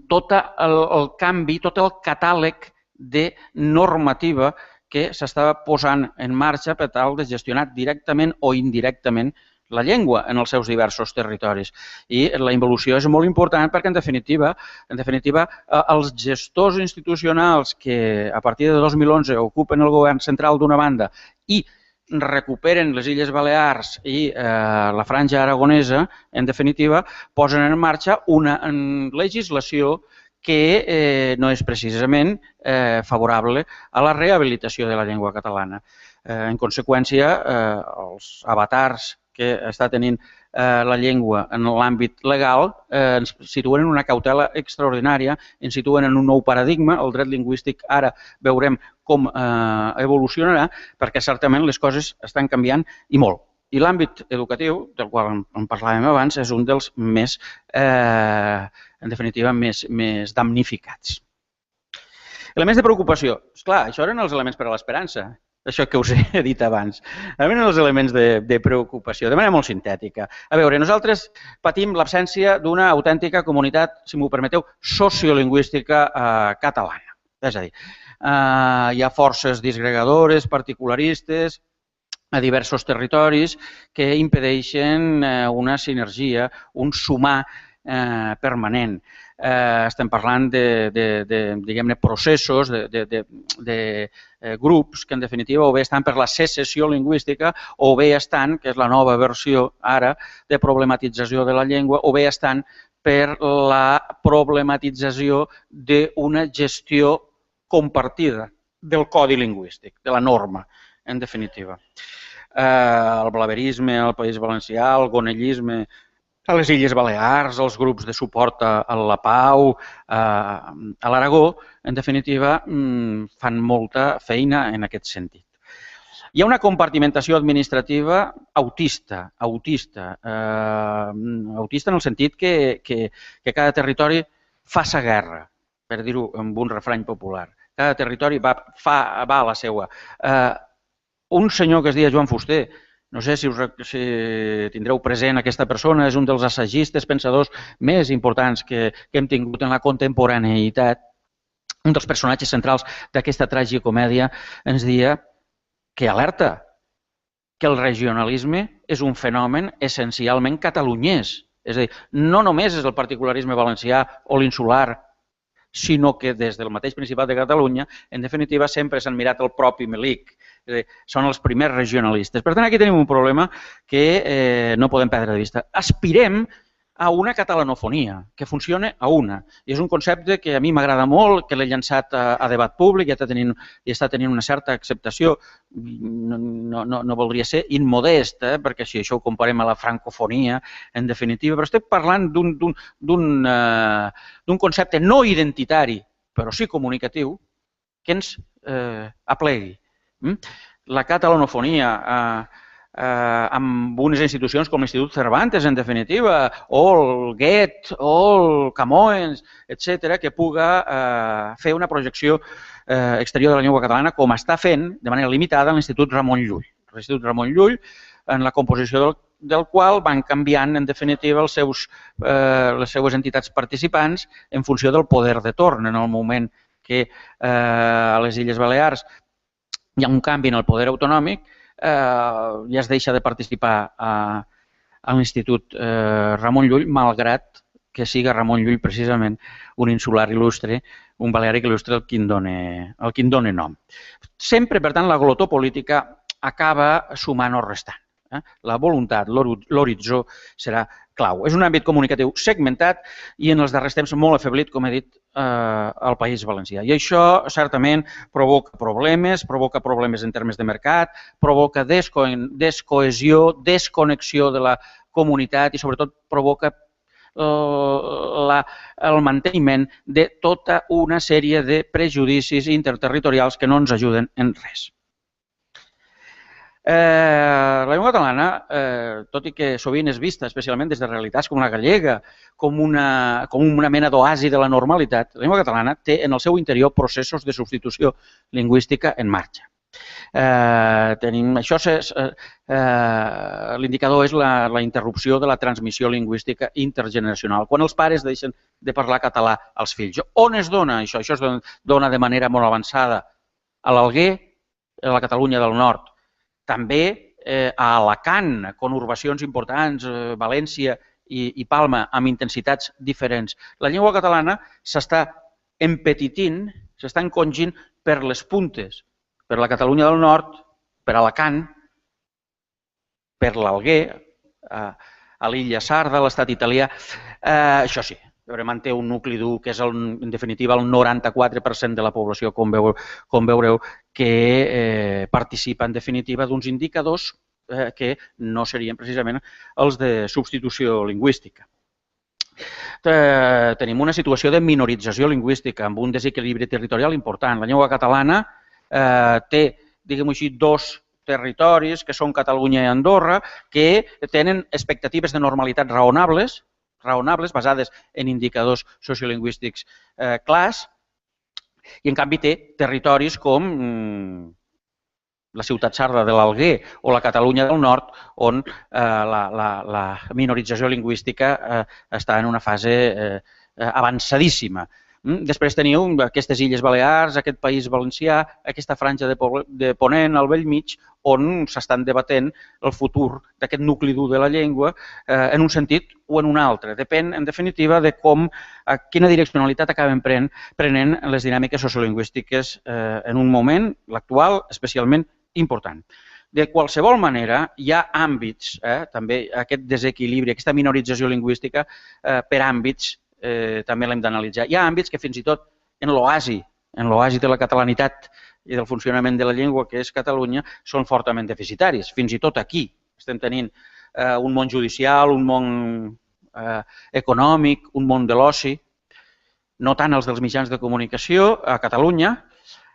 tot el canvi, tot el catàleg de normativa que s'estava posant en marxa per tal de gestionar directament o indirectament la llengua en els seus diversos territoris. I la involució és molt important perquè, en definitiva, els gestors institucionals que a partir de 2011 ocupen el govern central d'una banda i recuperen les Illes Balears i la Franja Aragonesa, en definitiva, posen en marxa una legislació que no és precisament favorable a la rehabilitació de la llengua catalana. En conseqüència, els avatars que està tenint la llengua en l'àmbit legal ens situen en una cautela extraordinària, ens situen en un nou paradigma. El dret lingüístic ara veurem com evolucionarà, perquè certament les coses estan canviant i molt. I l'àmbit educatiu, del qual en parlàvem abans, és un dels més, en definitiva, més damnificats. Elements de preocupació. Esclar, això eren els elements per a l'esperança. Això que us he dit abans. Eren els elements de preocupació, de manera molt sintètica. A veure, nosaltres patim l'absència d'una autèntica comunitat, si m'ho permeteu, sociolingüística catalana. És a dir, hi ha forces disgregadores, particularistes, a diversos territoris que impedeixen una sinergia, un sumar permanent. Estem parlant de processos, de grups que en definitiva o bé estan per la secessió lingüística o bé estan, que és la nova versió ara de problematització de la llengua, o bé estan per la problematització d'una gestió compartida del codi lingüístic, de la norma, en definitiva. El blaverisme al País Valencià, el gonellisme a les Illes Balears, els grups de suport a la pau, a l'Aragó, en definitiva, fan molta feina en aquest sentit. Hi ha una compartimentació administrativa autista en el sentit que cada territori fa sa guerra, per dir-ho amb un refrany popular. Cada territori va a la seva. Un senyor que es deia Joan Fuster, no sé si tindreu present aquesta persona, és un dels assagistes, pensadors més importants que hem tingut en la contemporaneïtat. Un dels personatges centrals d'aquesta tragicomèdia ens deia que alerta, que el regionalisme és un fenomen essencialment catalunyès. És a dir, no només és el particularisme valencià o l'insular, sinó que des del mateix Principat de Catalunya, en definitiva, sempre s'han mirat el propi Melic. Són els primers regionalistes. Per tant, aquí tenim un problema que no podem perdre de vista. Aspirem a una catalanofonia, que funcione a una. I és un concepte que a mi m'agrada molt, que l'he llançat a debat públic i està tenint una certa acceptació. No voldria ser immodest, perquè si això ho comparem a la francofonia, en definitiva, però estic parlant d'un concepte no identitari, però sí comunicatiu, que ens aplegui. La catalanofonia amb unes institucions com l'Institut Cervantes, en definitiva, o el Goethe, o el Camões, etc., que puga fer una projecció exterior de la llengua catalana, com està fent de manera limitada l'Institut Ramon Llull. L'Institut Ramon Llull, en la composició del qual van canviant, en definitiva, les seues entitats participants en funció del poder de torn. En el moment que a les Illes Balears hi ha un canvi en el poder autonòmic, ja es deixa de participar a l'Institut Ramon Llull, malgrat que siga Ramon Llull precisament un insular il·lustre, un baleàric il·lustre el qui en dona nom. Sempre, per tant, la glotó política acaba sumant o restant. La voluntat, l'horitzó serà clau. És un àmbit comunicatiu segmentat i en els darrers temps molt afeblit, com he dit, al País Valencià. I això certament provoca problemes en termes de mercat, provoca descohesió, desconnexió de la comunitat i sobretot provoca el manteniment de tota una sèrie de prejudicis interterritorials que no ens ajuden en res. La llengua catalana, tot i que sovint és vista, especialment des de realitats com la gallega, com una mena d'oasi de la normalitat, la llengua catalana té en el seu interior processos de substitució lingüística en marxa. L'indicador és la interrupció de la transmissió lingüística intergeneracional. Quan els pares deixen de parlar català als fills. On es dona això? Això es dona de manera molt avançada a l'Alguer, a la Catalunya del Nord. També a Alacant, conurbacions importants, València i Palma, amb intensitats diferents. La llengua catalana s'està empetitint, s'està encongint per les puntes, per la Catalunya del Nord, per Alacant, per l'Alguer, a l'illa Sarda, a l'estat italià. Això sí, manté un nucli dur que és, en definitiva, el 94% de la població, com veureu, que participa, en definitiva, d'uns indicadors que no serien precisament els de substitució lingüística. Tenim una situació de minorització lingüística amb un desequilibri territorial important. La llengua catalana té, diguem-ho així, dos territoris, que són Catalunya i Andorra, que tenen expectatives de normalitat raonables, basades en indicadors sociolingüístics clars, i en canvi té territoris com la ciutat sarda de l'Alguer o la Catalunya del Nord, on la minorització lingüística està en una fase avançadíssima. Després teniu aquestes Illes Balears, aquest País Valencià, aquesta franja de Ponent al bell mig, on s'estan debatent el futur d'aquest nucli dur de la llengua en un sentit o en un altre. Depèn, en definitiva, de quina direccionalitat acaben prenent les dinàmiques sociolingüístiques en un moment, l'actual, especialment important. De qualsevol manera, hi ha àmbits, també aquest desequilibri, aquesta minorització lingüística per àmbits, també l'hem d'analitzar. Hi ha àmbits que fins i tot en l'oasi de la catalanitat i del funcionament de la llengua, que és Catalunya, són fortament deficitaris. Fins i tot aquí estem tenint un món judicial, un món econòmic, un món de l'oci, no tant els dels mitjans de comunicació a Catalunya,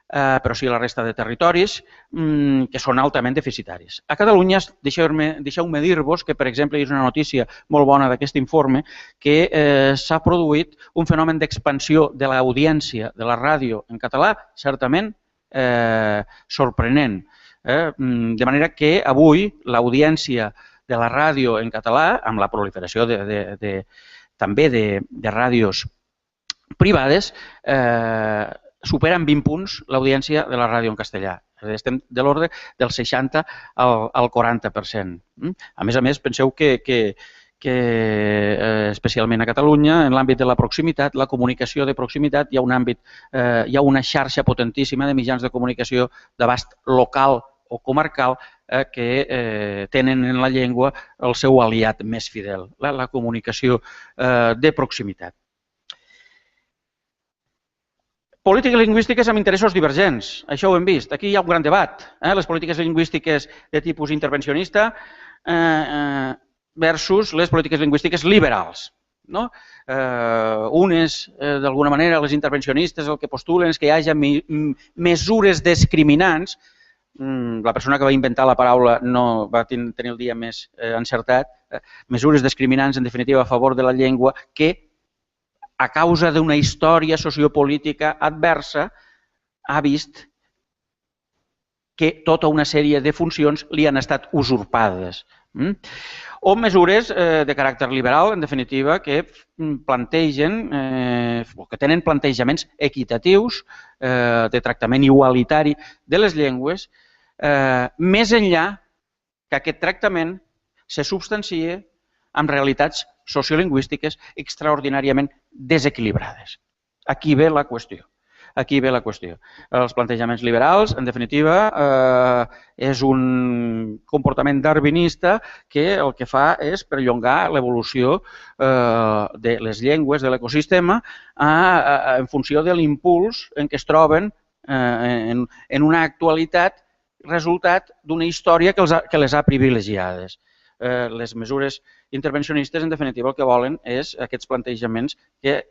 però sí a la resta de territoris, que són altament deficitaris. A Catalunya, deixeu-me dir-vos que, per exemple, hi ha una notícia molt bona d'aquest informe, que s'ha produït un fenomen d'expansió de l'audiència de la ràdio en català, certament sorprenent. De manera que avui l'audiència de la ràdio en català, amb la proliferació també de ràdios privades, supera en 20 punts l'audiència de la ràdio en castellà. Estem de l'ordre del 60 al 40%. A més, penseu que especialment a Catalunya, en l'àmbit de la proximitat, la comunicació de proximitat, hi ha una xarxa potentíssima de mitjans de comunicació d'abast local o comarcal que tenen en la llengua el seu aliat més fidel, la comunicació de proximitat. Polítiques lingüístiques amb interessos divergents, això ho hem vist. Aquí hi ha un gran debat. Les polítiques lingüístiques de tipus intervencionista versus les polítiques lingüístiques liberals. Unes, d'alguna manera, les intervencionistes el que postulen és que hi hagi mesures discriminants la persona que va inventar la paraula no va tenir el dia més encertat, mesures discriminants, en definitiva, a favor de la llengua, que a causa d'una història sociopolítica adversa ha vist que tota una sèrie de funcions li han estat usurpades. O mesures de caràcter liberal, en definitiva, que plantegen o que tenen plantejaments equitatius de tractament igualitari de les llengües, més enllà que aquest tractament se substancia amb realitats sociolingüístiques extraordinàriament desequilibrades. Aquí ve la qüestió. Aquí ve la qüestió. Els plantejaments liberals, en definitiva, és un comportament darwinista que el que fa és perllongar l'evolució de les llengües de l'ecosistema en funció de l'impuls en què es troben en una actualitat resultat d'una història que les ha privilegiades. Les mesures intervencionistes, en definitiva, el que volen és aquests plantejaments que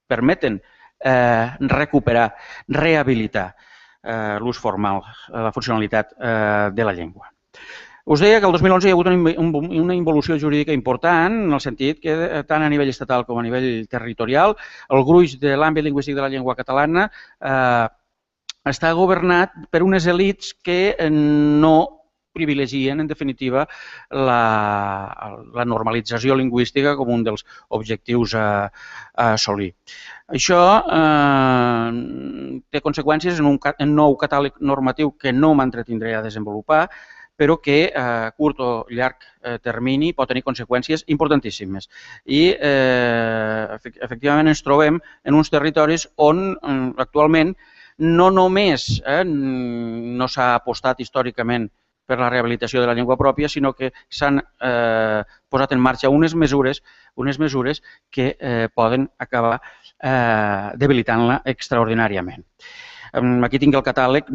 permeten recuperar, rehabilitar l'ús formal, la funcionalitat de la llengua. Us deia que el 2011 hi ha hagut una involució jurídica important en el sentit que tant a nivell estatal com a nivell territorial el gruix de l'àmbit lingüístic de la llengua catalana està governat per unes elits que no privilegien, en definitiva, la normalització lingüística com un dels objectius a assolir. Això té conseqüències en un nou catàleg normatiu que no m'entretindré a desenvolupar, però que a curt o llarg termini pot tenir conseqüències importantíssimes. I, efectivament, ens trobem en uns territoris on actualment no només no s'ha apostat històricament per la rehabilitació de la llengua pròpia, sinó que s'han posat en marxa unes mesures que poden acabar debilitant-la extraordinàriament. Aquí tinc el catàleg,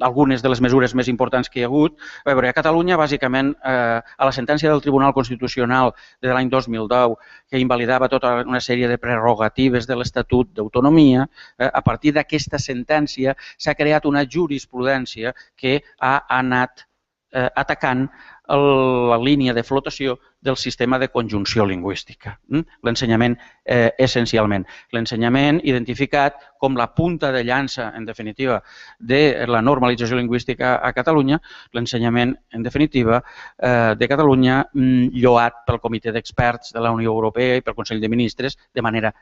algunes de les mesures més importants que hi ha hagut. A veure, a Catalunya, bàsicament, a la sentència del Tribunal Constitucional de l'any 2010, que invalidava tota una sèrie de prerrogatives de l'Estatut d'Autonomia, a partir d'aquesta sentència s'ha creat una jurisprudència que ha anat atacant la línia de flotació del sistema de conjunció lingüística. L'ensenyament, essencialment. L'ensenyament identificat com la punta de llança, en definitiva, de la normalització lingüística a Catalunya, l'ensenyament, en definitiva, de Catalunya, lloat pel Comitè d'Experts de la Unió Europea i pel Consell de Ministres de manera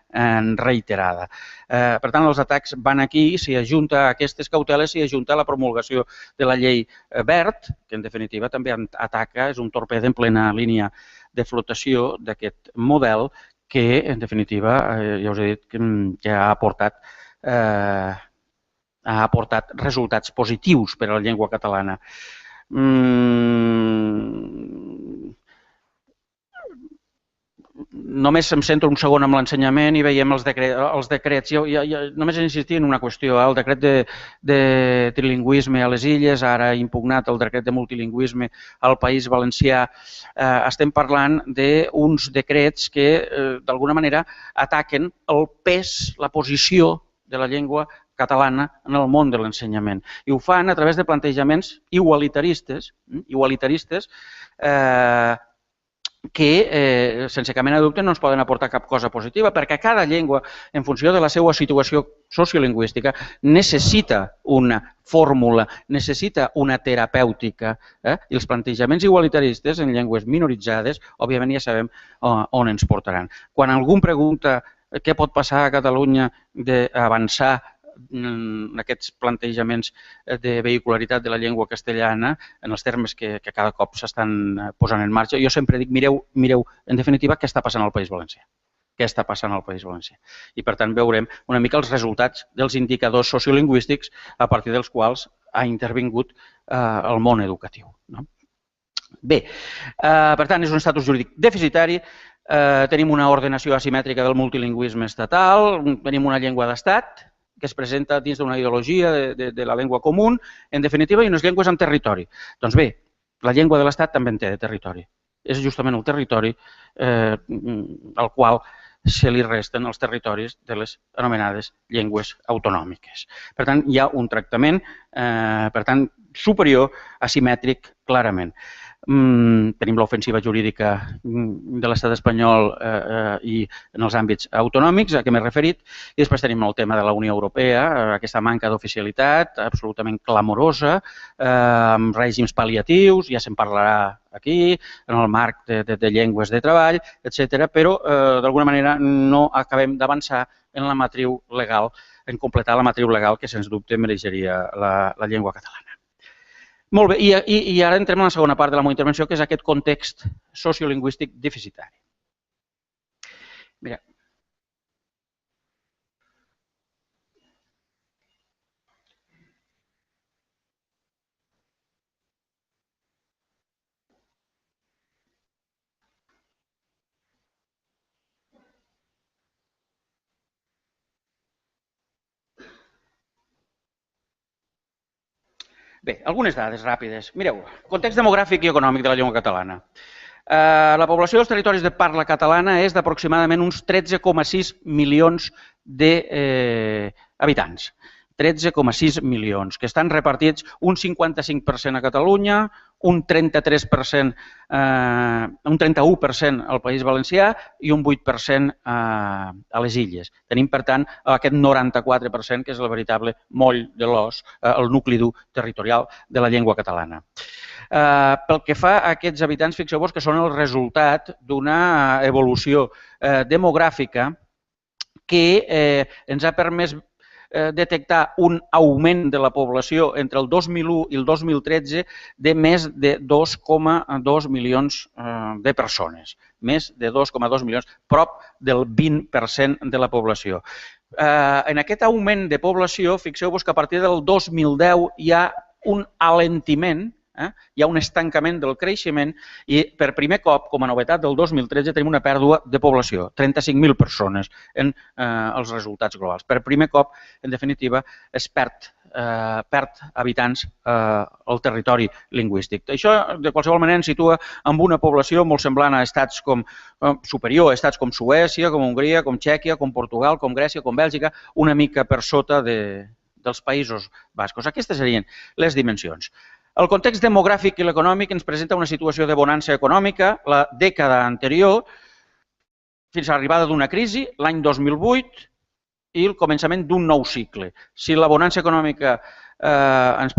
reiterada. Per tant, els atacs van aquí, s'hi ajunta a aquestes cauteles, s'hi ajunta a la promulgació de la llei Wert, que en definitiva també ataca, és un torpede en plena línia de flotació d'aquest model que, en definitiva, ja us he dit que ha aportat resultats positius per a la llengua catalana. Només em centro un segon en l'ensenyament i veiem els decrets. Només he insistit en una qüestió, el decret de trilingüisme a les illes, ara impugnat el decret de multilingüisme al País Valencià. Estem parlant d'uns decrets que, d'alguna manera, ataquen el pes, la posició de la llengua catalana en el món de l'ensenyament. I ho fan a través de plantejaments igualitaristes que, sense cap mena de dubte, no ens poden aportar cap cosa positiva, perquè cada llengua, en funció de la seva situació sociolingüística, necessita una fórmula, necessita una terapèutica. I els plantejaments igualitaristes en llengües minoritzades, òbviament ja sabem on ens portaran. Quan algú pregunta què pot passar a Catalunya d'avançar en aquests plantejaments de vehicularitat de la llengua castellana, en els termes que cada cop s'estan posant en marxa, jo sempre dic, mireu, en definitiva, què està passant al País Valencià. Què està passant al País Valencià. I, per tant, veurem una mica els resultats dels indicadors sociolingüístics a partir dels quals ha intervingut el món educatiu. Bé, per tant, és un estatus jurídic deficitari, tenim una ordenació asimètrica del multilingüisme estatal, tenim una llengua d'estat, que es presenta dins d'una ideologia de la llengua comú, en definitiva, i unes llengües amb territori. Doncs bé, la llengua de l'Estat també en té de territori. És justament el territori al qual se li resten els territoris de les anomenades llengües autonòmiques. Per tant, hi ha un tractament superior, asimètric, clarament. Tenim l'ofensiva jurídica de l'estat espanyol i en els àmbits autonòmics a què m'he referit, i després tenim el tema de la Unió Europea, aquesta manca d'oficialitat absolutament clamorosa, amb règims pal·liatius, ja se'n parlarà aquí, en el marc de llengües de treball, etc. Però d'alguna manera no acabem d'avançar en la matriu legal, en completar la matriu legal que sens dubte mereixeria la llengua catalana. Molt bé, i ara entrem en la segona part de la meva intervenció, que és aquest context sociolingüístic deficitari. Mira. Bé, algunes dades ràpides. Mireu, context demogràfic i econòmic de la llengua catalana. La població dels territoris de parla catalana és d'aproximadament uns 13,6 milions d'habitants. 13,6 milions, que estan repartits un 55% a Catalunya, un 31% al País Valencià i un 8% a les Illes. Tenim, per tant, aquest 94% que és el veritable moll de l'os, el nucli dur territorial de la llengua catalana. Pel que fa a aquests habitants, fixeu-vos que són el resultat d'una evolució demogràfica que ens ha permès detectar un augment de la població entre el 2001 i el 2013 de més de 2,2 milions de persones. Més de 2,2 milions, prop del 20% de la població. En aquest augment de població, fixeu-vos que a partir del 2010 hi ha un alentiment, hi ha un estancament del creixement i per primer cop, com a novetat del 2013, tenim una pèrdua de població, 35.000 persones en els resultats globals. Per primer cop, en definitiva, es perd habitants al territori lingüístic. Això, de qualsevol manera, ens situa amb una població molt semblant a estats superior a estats com Suècia, com Hongria, com Txèquia, com Portugal, com Grècia, com Bèlgica, una mica per sota dels Països Bascos. Aquestes serien les dimensions. El context demogràfic i l'econòmic ens presenta una situació de bonança econòmica la dècada anterior fins a l'arribada d'una crisi, l'any 2008, i el començament d'un nou cicle. Si la bonança econòmica ens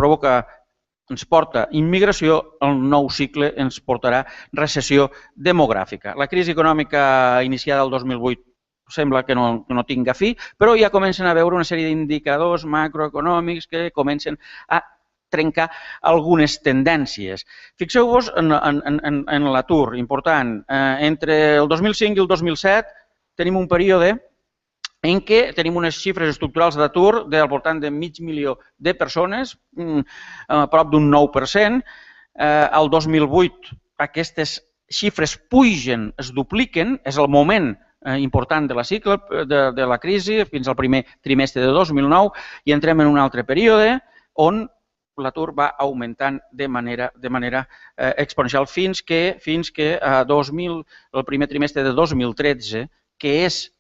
porta immigració, el nou cicle ens portarà recessió demogràfica. La crisi econòmica iniciada el 2008 sembla que no tinga fi, però ja comencen a veure una sèrie d'indicadors macroeconòmics que comencen a trencar algunes tendències. Fixeu-vos en l'atur important. Entre el 2005 i el 2007 tenim un període en què tenim unes xifres estructurals d'atur del voltant de mig milió de persones, a prop d'un 9%. El 2008 aquestes xifres pugen, es dupliquen, és el moment important de la cicle, de la crisi, fins al primer trimestre de 2009, i entrem en un altre període on l'atur va augmentant de manera exponencial fins que el primer trimestre de 2013, que és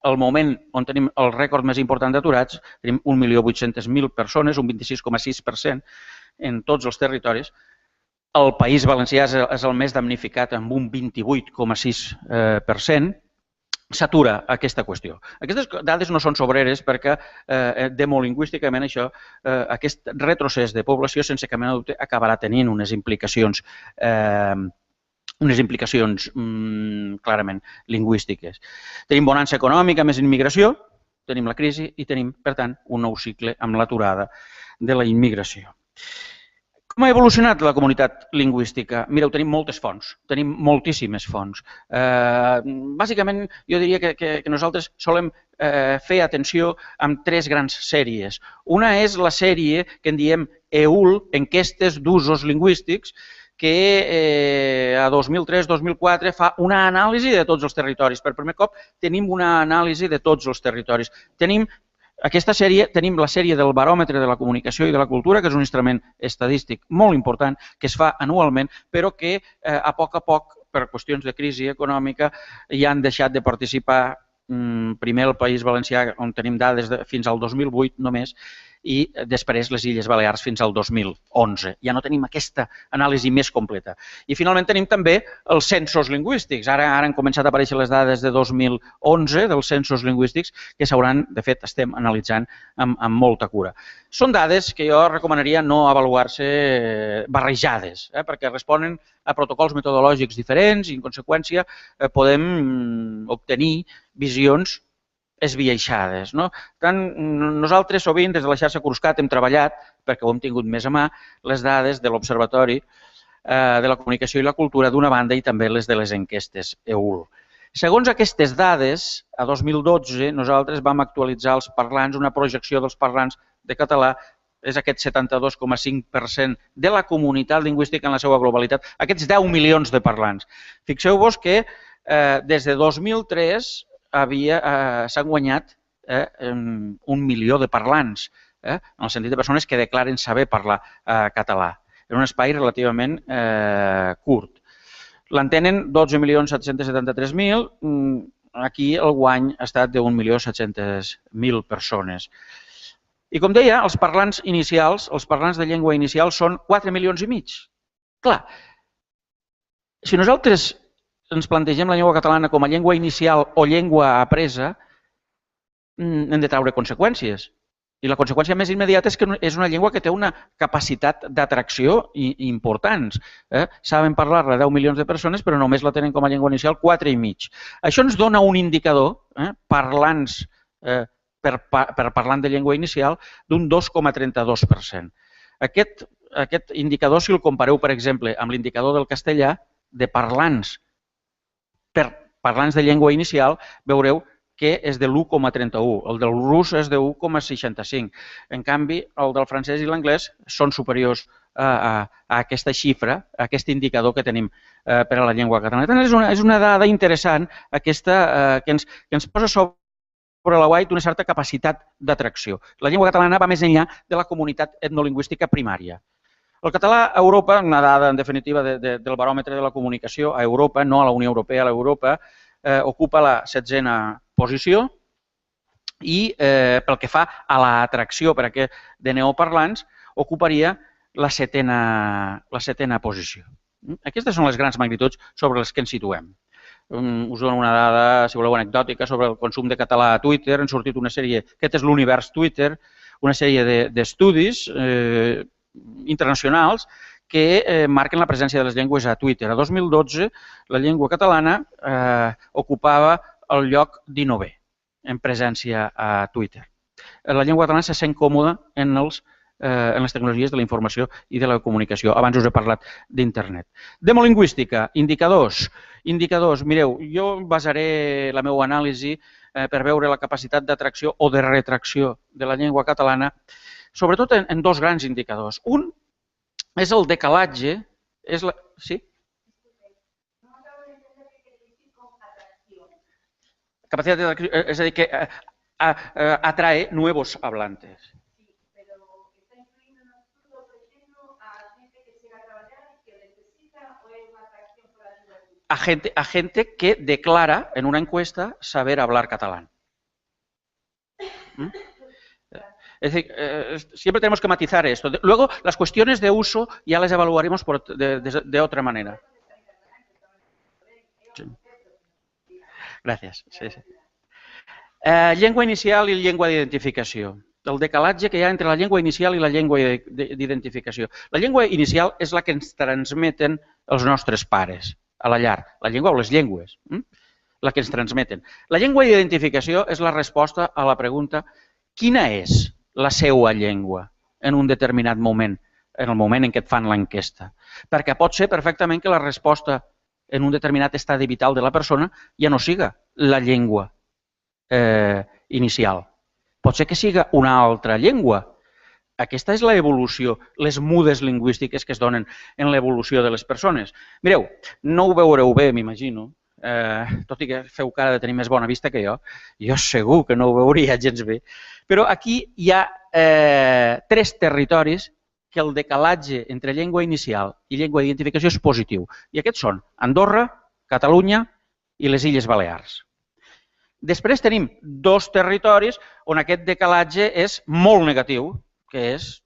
el moment on tenim el rècord més important d'aturats, tenim 1.800.000 persones, un 26,6% en tots els territoris. El País Valencià és el més damnificat amb un 28,6%. S'atura aquesta qüestió. Aquestes dades no són sobreres perquè demolingüísticament aquest retrocés de població sense cap mena de dubte acabarà tenint unes implicacions clarament lingüístiques. Tenim bonança econòmica, més immigració, tenim la crisi i tenim, per tant, un nou cicle amb l'aturada de la immigració. Com ha evolucionat la comunitat lingüística? Mireu, tenim moltes fonts, tenim moltíssimes fonts. Bàsicament, jo diria que nosaltres solem fer atenció amb tres grans sèries. Una és la sèrie que en diem EUL, Enquestes d'Usos Lingüístics, que a 2003-2004 fa una anàlisi de tots els territoris. Per primer cop tenim una anàlisi de tots els territoris. Aquesta sèrie, tenim la sèrie del baròmetre de la comunicació i de la cultura, que és un instrument estadístic molt important, que es fa anualment, però que a poc per qüestions de crisi econòmica, hi han deixat de participar primer el País Valencià, on tenim dades fins al 2008 només, i després les Illes Balears fins al 2011. Ja no tenim aquesta anàlisi més completa. I finalment tenim també els censos lingüístics. Ara han començat a aparèixer les dades de 2011 dels censos lingüístics que s'hauran, de fet, estem analitzant amb molta cura. Són dades que jo recomanaria no avaluar-se barrejades, perquè responen a protocols metodològics diferents i, en conseqüència, podem obtenir visions esbiaixades. Nosaltres sovint des de la xarxa Cruscat hem treballat, perquè ho hem tingut més a mà, les dades de l'Observatori de la Comunicació i la Cultura d'una banda i també les de les enquestes EUL. Segons aquestes dades, a 2012 nosaltres vam actualitzar els parlants, una projecció dels parlants de català, és aquest 72,5% de la comunitat lingüística en la seva globalitat, aquests 10 milions de parlants. Fixeu-vos que des de 2003 s'han guanyat 1 milió de parlants, en el sentit de persones que declaren saber parlar català, en un espai relativament curt. L'entenen 12.773.000, aquí el guany ha estat de 1.700.000 persones. I com deia, els parlants inicials, els parlants de llengua inicial són 4,5 milions. Clar, si nosaltres ens plantegem la llengua catalana com a llengua inicial o llengua apresa, hem de treure conseqüències. I la conseqüència més immediata és que és una llengua que té una capacitat d'atracció importants. Saben parlar-la 10 milions de persones, però només la tenen com a llengua inicial 4,5. Això ens dona un indicador, parlants per parlant de llengua inicial, d'un 2,32%. Aquest indicador, si el compareu, per exemple, amb l'indicador del castellà, de parlants per parlants de llengua inicial, veureu que és de l'1,31. El del rus és de 1,65. En canvi, el del francès i l'anglès són superiors a aquesta xifra, a aquest indicador que tenim per a la llengua catalana. És una dada interessant aquesta que ens posa sobre la guait una certa capacitat d'atracció. La llengua catalana va més enllà de la comunitat etnolingüística primària. El català a Europa, una dada en definitiva del baròmetre de la comunicació a Europa, no a la Unió Europea, a l'Europa, ocupa la 16a posició i pel que fa a l'atracció per aquest de neoparlants, ocuparia la 7a posició. Aquestes són les grans magnituds sobre les que ens situem. Us dono una dada, si voleu, anecdòtica sobre el consum de català a Twitter. Han sortit una sèrie, aquest és l'univers Twitter, una sèrie d'estudis internacionals que marquen la presència de les llengües a Twitter. A 2012, la llengua catalana ocupava el lloc 19è en presència a Twitter. La llengua catalana se sent còmoda en les tecnologies de la informació i de la comunicació. Abans us he parlat d'internet. Demolingüística, indicadors. Mireu, jo basaré la meva anàlisi per veure la capacitat d'atracció o de retracció de la llengua catalana sobretot en dos grans indicadors. Un és el decalatge. Sí? Capacitat d'atracció, és a dir, que atrae nuevos hablantes. A gente que declara en una encuesta saber hablar catalán. Es decir, siempre tenemos que matizar esto. Luego, las cuestiones de uso ya las evaluaremos de otra manera. Sí. Gràcies. Sí, sí. Llengua inicial i llengua d'identificació. El decalatge que hi ha entre la llengua inicial i la llengua d'identificació. La llengua inicial és la que ens transmeten els nostres pares a la llar. La llengua o les llengües, la que ens transmeten. La llengua d'identificació és la resposta a la pregunta quina és la seva llengua en un determinat moment, en el moment en què et fan l'enquesta. Perquè pot ser perfectament que la resposta en un determinat estat vital de la persona ja no siga la llengua inicial. Pot ser que siga una altra llengua. Aquesta és l'evolució, les mudes lingüístiques que es donen en l'evolució de les persones. Mireu, no ho veureu bé, m'imagino, tot i que feu cara de tenir més bona vista que jo segur que no ho veuria gens bé, però aquí hi ha 3 territoris que el decalatge entre llengua inicial i llengua d'identificació és positiu. I aquests són Andorra, Catalunya i les Illes Balears. Després tenim dos territoris on aquest decalatge és molt negatiu, que és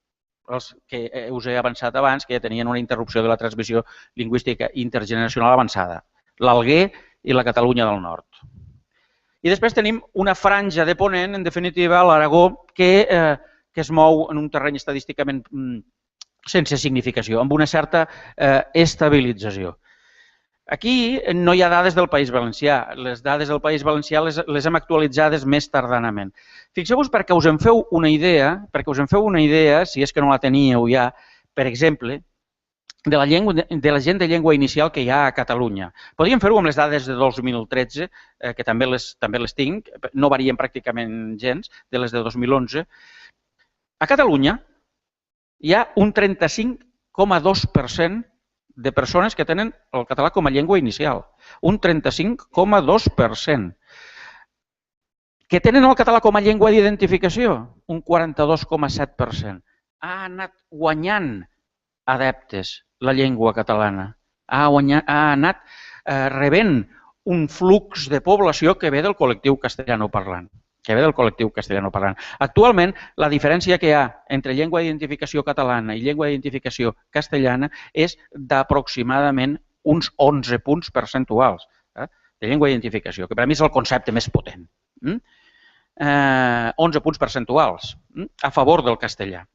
els que us he avançat abans, que ja tenien una interrupció de la transmissió lingüística intergeneracional avançada, l'Alguer i la Catalunya del Nord. I després tenim una franja de ponent, en definitiva, l'Aragó, que es mou en un terreny estadísticament sense significació, amb una certa estabilització. Aquí no hi ha dades del País Valencià. Les dades del País Valencià les hem actualitzades més tardanament. Fixeu-vos perquè us en feu una idea, si és que no la teníeu ja, per exemple, de la gent de llengua inicial que hi ha a Catalunya. Podríem fer-ho amb les dades de 2013, que també les tinc, no varien pràcticament gens, de les de 2011. A Catalunya hi ha un 35,2% de persones que tenen el català com a llengua inicial. Un 35,2%. Que tenen el català com a llengua d'identificació? Un 42,7%. Ha anat guanyant adeptes la llengua catalana. Ha anat rebent un flux de població que ve del col·lectiu castellanoparlant. Actualment, la diferència que hi ha entre llengua d'identificació catalana i llengua d'identificació castellana és d'aproximadament uns 11 punts percentuals de llengua d'identificació, que per a mi és el concepte més potent. 11 punts percentuals a favor del castellà.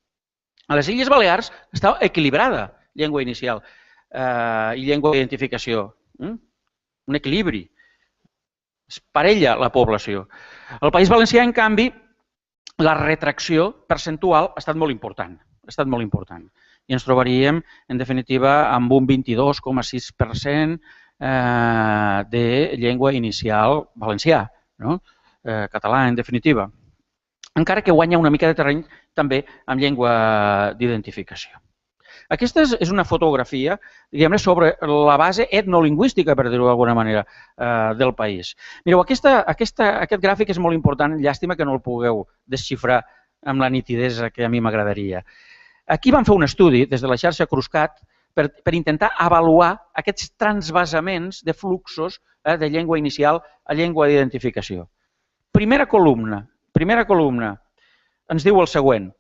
A les Illes Balears està equilibrada llengua inicial i llengua d'identificació. Un equilibri. Es parella la població. Al País Valencià, en canvi, la retracció percentual ha estat molt important. I ens trobaríem, en definitiva, amb un 22,6% de llengua inicial valencià, català, en definitiva. Encara que guanya una mica de terreny també amb llengua d'identificació. Aquesta és una fotografia, diguem-ne, sobre la base etnolingüística, per dir-ho d'alguna manera, del país. Mireu, aquest gràfic és molt important, llàstima que no el pugueu desxifrar amb la nitidesa que a mi m'agradaria. Aquí vam fer un estudi des de la xarxa Cruscat per intentar avaluar aquests transvasaments de fluxos de llengua inicial a llengua d'identificació. Primera columna ens diu el següent.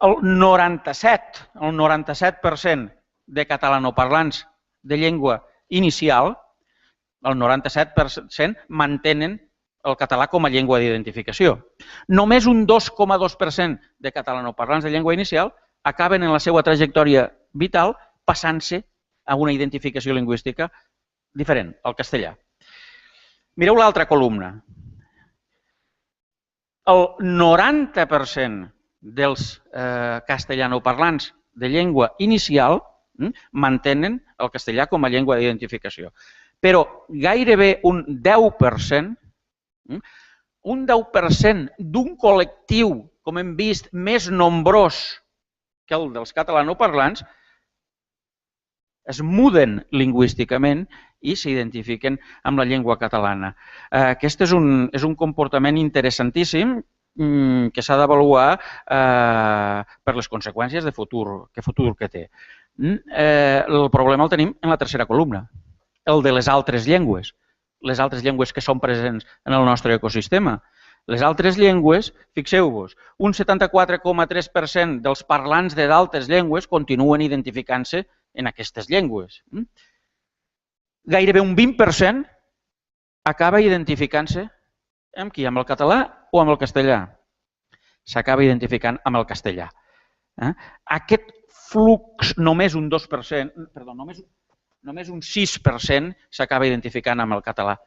El 97% de catalanoparlants de llengua inicial, el 97% mantenen el català com a llengua d'identificació. Només un 2,2% de catalanoparlants de llengua inicial acaben en la seva trajectòria vital passant-se a una identificació lingüística diferent, el castellà. Mireu l'altra columna. El 90% dels castellanoparlants de llengua inicial mantenen el castellà com a llengua d'identificació. Però gairebé un 10% d'un col·lectiu, com hem vist, més nombrós que el dels catalanoparlants, es muden lingüísticament i s'identifiquen amb la llengua catalana. Aquest és un comportament interessantíssim que s'ha d'avaluar per les conseqüències de futur que té. El problema el tenim en la tercera columna, el de les altres llengües que són presents en el nostre ecosistema. Les altres llengües, fixeu-vos, un 74,3% dels parlants d'altres llengües continuen identificant-se en aquestes llengües. Gairebé un 20% acaba identificant-se amb qui? Amb el català o amb el castellà? S'acaba identificant amb el castellà. Aquest flux, només un 6% s'acaba identificant amb el català.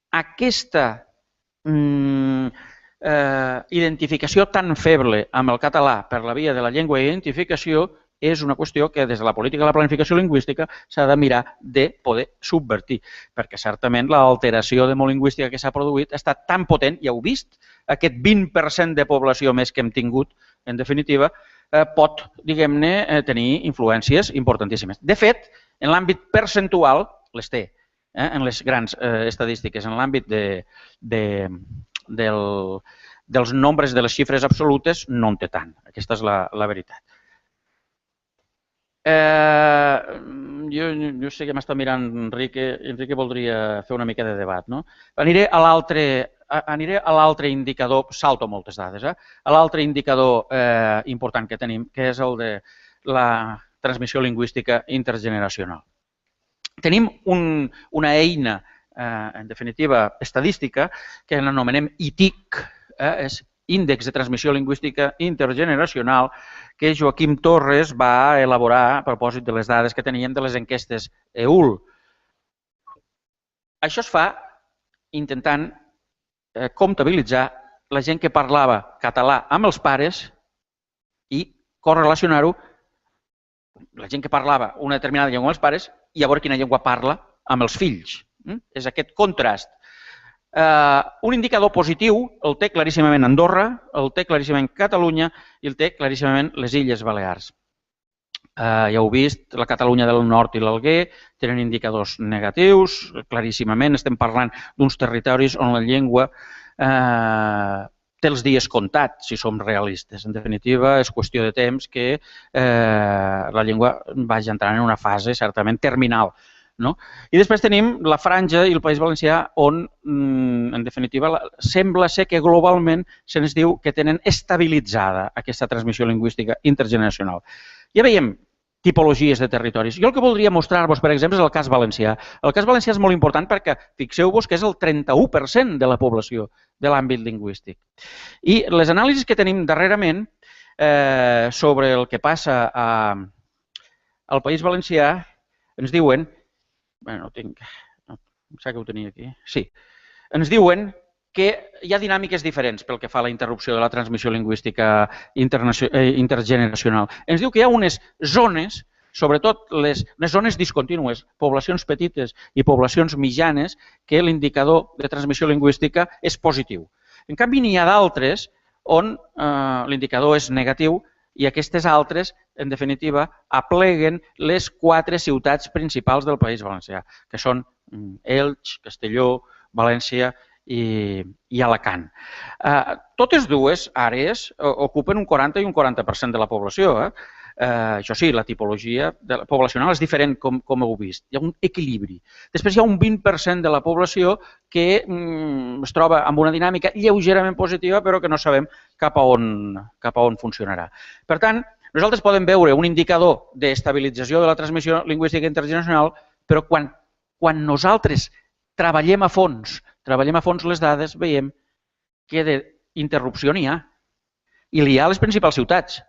Aquesta identificació tan feble amb el català per la via de la llengua d'identificació és una qüestió que des de la política de la planificació lingüística s'ha de mirar de poder subvertir, perquè certament l'alteració demolingüística que s'ha produït ha estat tan potent, ja heu vist, aquest 20% de població més que hem tingut, en definitiva, pot, diguem-ne, tenir influències importantíssimes. De fet, en l'àmbit percentual, les té, en les grans estadístiques, en l'àmbit dels nombres de les xifres absolutes, no en té tant. Aquesta és la veritat. Jo sé que m'està mirant Enrique. Enrique voldria fer una mica de debat, no? Aniré a l'altre indicador, salto moltes dades, a l'altre indicador important que tenim, que és el de la transmissió lingüística intergeneracional. Tenim una eina, en definitiva, estadística, que l'anomenem ITIC, és Índex de Transmissió Lingüística Intergeneracional, que Joaquim Torres va elaborar a propòsit de les dades que teníem de les enquestes EUL. Això es fa intentant comptabilitzar la gent que parlava català amb els pares i correlacionar-ho, la gent que parlava una determinada llengua amb els pares i a veure quina llengua parla amb els fills. És aquest contrast. Un indicador positiu el té claríssimament Andorra, el té claríssimament Catalunya i el té claríssimament les Illes Balears. Ja heu vist, la Catalunya del Nord i l'Alguer tenen indicadors negatius, claríssimament estem parlant d'uns territoris on la llengua té els dies comptats, si som realistes. En definitiva, és qüestió de temps que la llengua vagi entrant en una fase certament terminal. I després tenim la Franja i el País Valencià on, en definitiva, sembla ser que globalment se'ns diu que tenen estabilitzada aquesta transmissió lingüística intergeneracional. Ja veiem tipologies de territoris. Jo el que voldria mostrar-vos, per exemple, és el cas valencià. El cas valencià és molt important perquè fixeu-vos que és el 31% de la població de l'àmbit lingüístic. I les anàlisis que tenim darrerament sobre el que passa al País Valencià ens diuen, no tinc, em sembla que ho tenia aquí, sí, ens diuen que hi ha dinàmiques diferents pel que fa a la interrupció de la transmissió lingüística intergeneracional. Ens diu que hi ha unes zones, sobretot les zones discontínues, poblacions petites i poblacions mitjanes, que l'indicador de transmissió lingüística és positiu. En canvi, n'hi ha d'altres on l'indicador és negatiu i aquestes altres, en definitiva, apleguen les 4 ciutats principals del País Valencià, que són Elx, Castelló, València i Alacant. Totes dues àrees ocupen un 40 i un 40% de la població. Això sí, la tipologia poblacional és diferent, com heu vist. Hi ha un equilibri. Després hi ha un 20% de la població que es troba amb una dinàmica lleugerament positiva, però que no sabem cap a on funcionarà. Per tant, nosaltres podem veure un indicador d'estabilització de la transmissió lingüística intergeneracional, però quan nosaltres treballem a fons les dades, veiem que d'interrupció n'hi ha. I n'hi ha a les principals ciutats.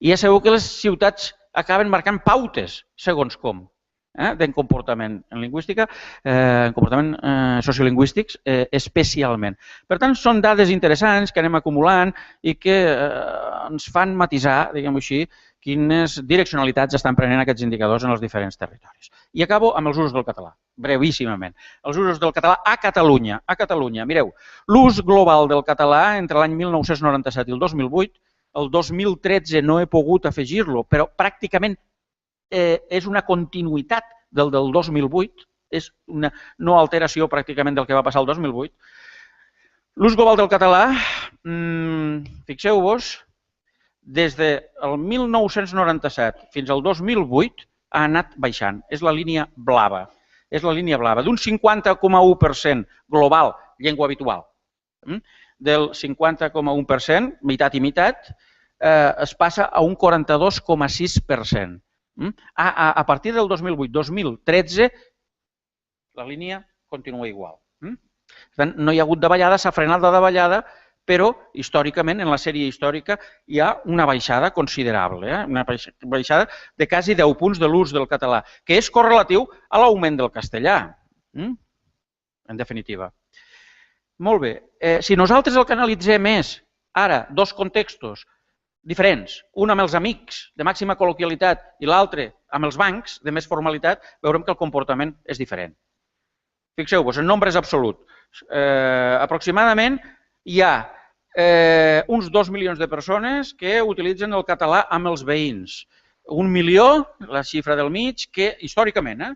I ja sabeu que les ciutats acaben marcant pautes, segons com, d'en comportament en lingüística, en comportament sociolingüístics especialment. Per tant, són dades interessants que anem acumulant i que ens fan matisar, diguem-ho així, quines direccionalitats estan prenent aquests indicadors en els diferents territoris. I acabo amb els usos del català, brevíssimament. Els usos del català a Catalunya. A Catalunya, mireu, l'ús global del català entre l'any 1997 i el 2008, el 2013 no he pogut afegir-lo, però pràcticament és una continuïtat del 2008, és una no alteració pràcticament del que va passar el 2008. L'ús global del català, fixeu-vos, des del 1997 fins al 2008 ha anat baixant. És la línia blava. És la línia blava. D'un 50,1% global, llengua habitual, del 50,1%, meitat i meitat, es passa a un 42,6%. A partir del 2008-2013, la línia continua igual. Per tant, no hi ha hagut davallada, s'ha frenat la davallada, però històricament, en la sèrie històrica, hi ha una baixada considerable, una baixada de quasi 10 punts de l'ús del català, que és correlatiu a l'augment del castellà, en definitiva. Molt bé, si nosaltres el que analitzem és, ara, dos contextos diferents, un amb els amics de màxima col·loquialitat i l'altre amb els bancs de més formalitat, veurem que el comportament és diferent. Fixeu-vos, en nombres absoluts. Aproximadament hi ha uns 2 milions de persones que utilitzen el català amb els veïns. 1 milió, la xifra del mig, que històricament,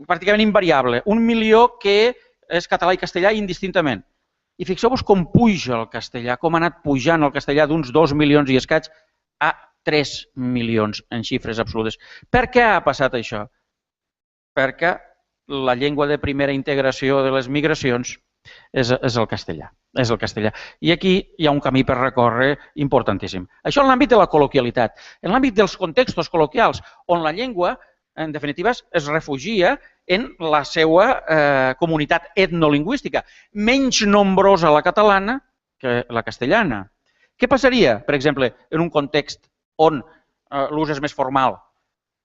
pràcticament invariable, 1 milió que és català i castellà indistintament. I fixeu-vos com puja el castellà, com ha anat pujant el castellà d'uns 2 milions i escaig a 3 milions en xifres absolutes. Per què ha passat això? Perquè la llengua de primera integració de les migracions és el castellà. I aquí hi ha un camí per recórrer importantíssim. Això en l'àmbit de la col·loquialitat. En l'àmbit dels contextos col·loquials, on la llengua, en definitiva, es refugia en la seva comunitat etnolingüística, menys nombrosa la catalana que la castellana. Què passaria, per exemple, en un context on l'ús és més formal,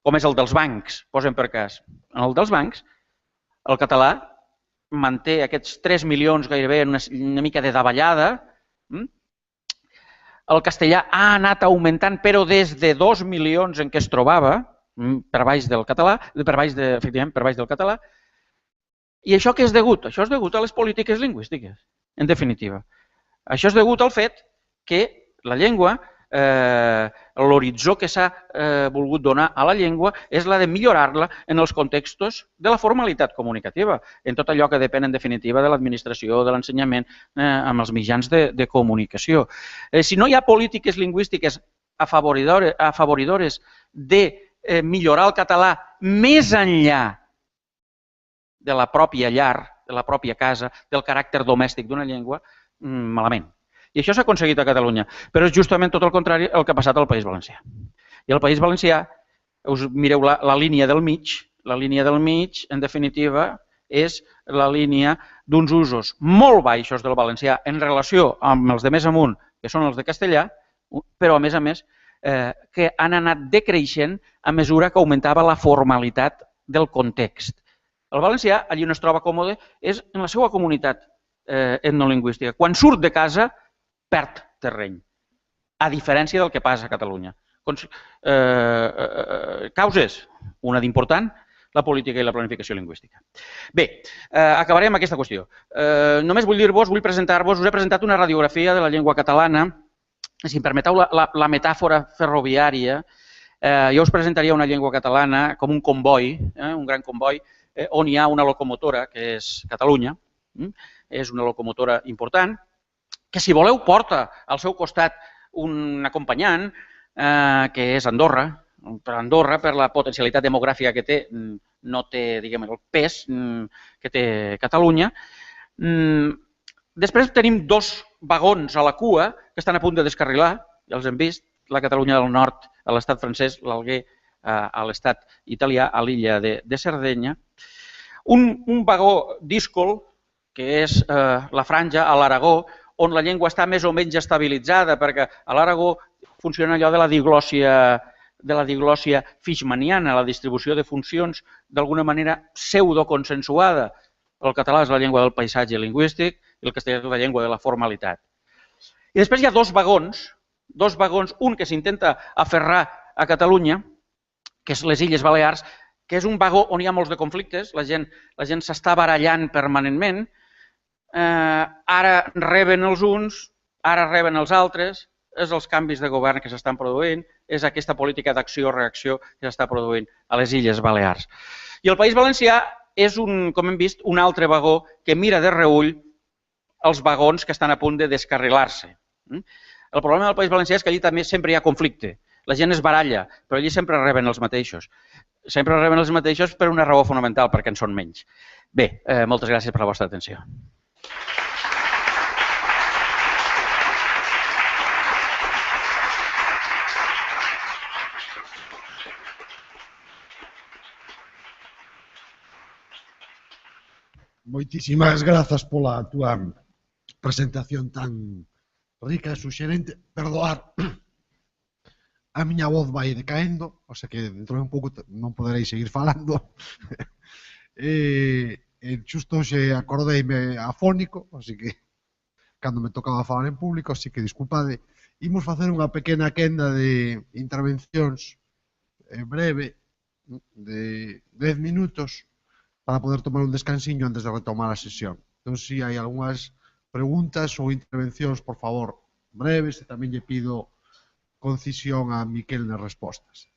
com és el dels bancs, posem per cas. En el dels bancs, el català manté aquests 3 milions gairebé en una mica de davallada. El castellà ha anat augmentant, però des de 2 milions en què es trobava, per baix del català, efectivament, per baix del català. I això què és degut? Això és degut a les polítiques lingüístiques, en definitiva. Això és degut al fet que la llengua, l'horitzó que s'ha volgut donar a la llengua és la de millorar-la en els contextos de la formalitat comunicativa, en tot allò que depèn, en definitiva, de l'administració, de l'ensenyament, amb els mitjans de comunicació. Si no hi ha polítiques lingüístiques afavoridores de millorar el català més enllà de la pròpia llar, de la pròpia casa, del caràcter domèstic d'una llengua, malament. I això s'ha aconseguit a Catalunya, però és justament tot el contrari el que ha passat al País Valencià. I al País Valencià, us mireu la línia del mig, en definitiva, és la línia d'uns usos molt baixos del valencià en relació amb els de més amunt, que són els de castellà, però a més, que han anat decreixent a mesura que augmentava la formalitat del context. El valencià, allí on es troba còmode, és en la seva comunitat etnolingüística. Quan surt de casa, perd terreny, a diferència del que passa a Catalunya. Causes, una d'important, la política i la planificació lingüística. Bé, acabaré amb aquesta qüestió. Només vull dir-vos, vull presentar-vos, us he presentat una radiografia de la llengua catalana. Si em permeteu la metàfora ferroviària, jo us presentaria una llengua catalana com un comboi, un gran comboi, on hi ha una locomotora, que és Catalunya, és una locomotora important, que si voleu porta al seu costat un acompanyant, que és Andorra. Per Andorra, per la potencialitat demogràfica que té, no té, diguem, el pes que té Catalunya. Després tenim 2 vagons a la cua que estan a punt de descarrilar, ja els hem vist, la Catalunya del Nord a l'estat francès, l'Alguer a l'estat italià, a l'illa de Sardenya. Un vagó díscol, que és la franja a l'Aragó, on la llengua està més o menys estabilitzada, perquè a l'Aragó funciona allò de la diglòssia fishmaniana, la distribució de funcions d'alguna manera pseudoconsensuada. El català és la llengua del paisatge lingüístic i el castellà és la llengua de la formalitat. I després hi ha 2 vagons, un que s'intenta aferrar a Catalunya, que és les Illes Balears, que és un vagó on hi ha molts de conflictes, la gent s'està barallant permanentment, ara reben els uns, ara reben els altres, és els canvis de govern que s'estan produint, és aquesta política d'acció-reacció que s'està produint a les Illes Balears. I el País Valencià és, com hem vist, un altre vagó que mira de reüll els vagons que estan a punt de descarrilar-se. El problema del País Valencià és que allí també sempre hi ha conflicte. La gent es baralla, però allí sempre reben els mateixos. Sempre reben els mateixos per una raó fonamental, perquè en són menys. Bé, moltes gràcies per la vostra atenció. Moitísimas grazas pola túa presentación tan rica e suxerente. Perdoar, a miña voz vai decaendo, o sea que dentro de un pouco non poderei seguir falando. Xusto hoxe acordeime afónico, así que cando me tocaba falar en público, así que disculpade. Imos facer unha pequena quenda de intervencións breve, de 10 minutos, para poder tomar un descansiño antes de retomar a sesión. Entón, se hai algunhas preguntas ou intervencións, por favor, breves, e tamén lle pido concisión a Miquel nas respostas.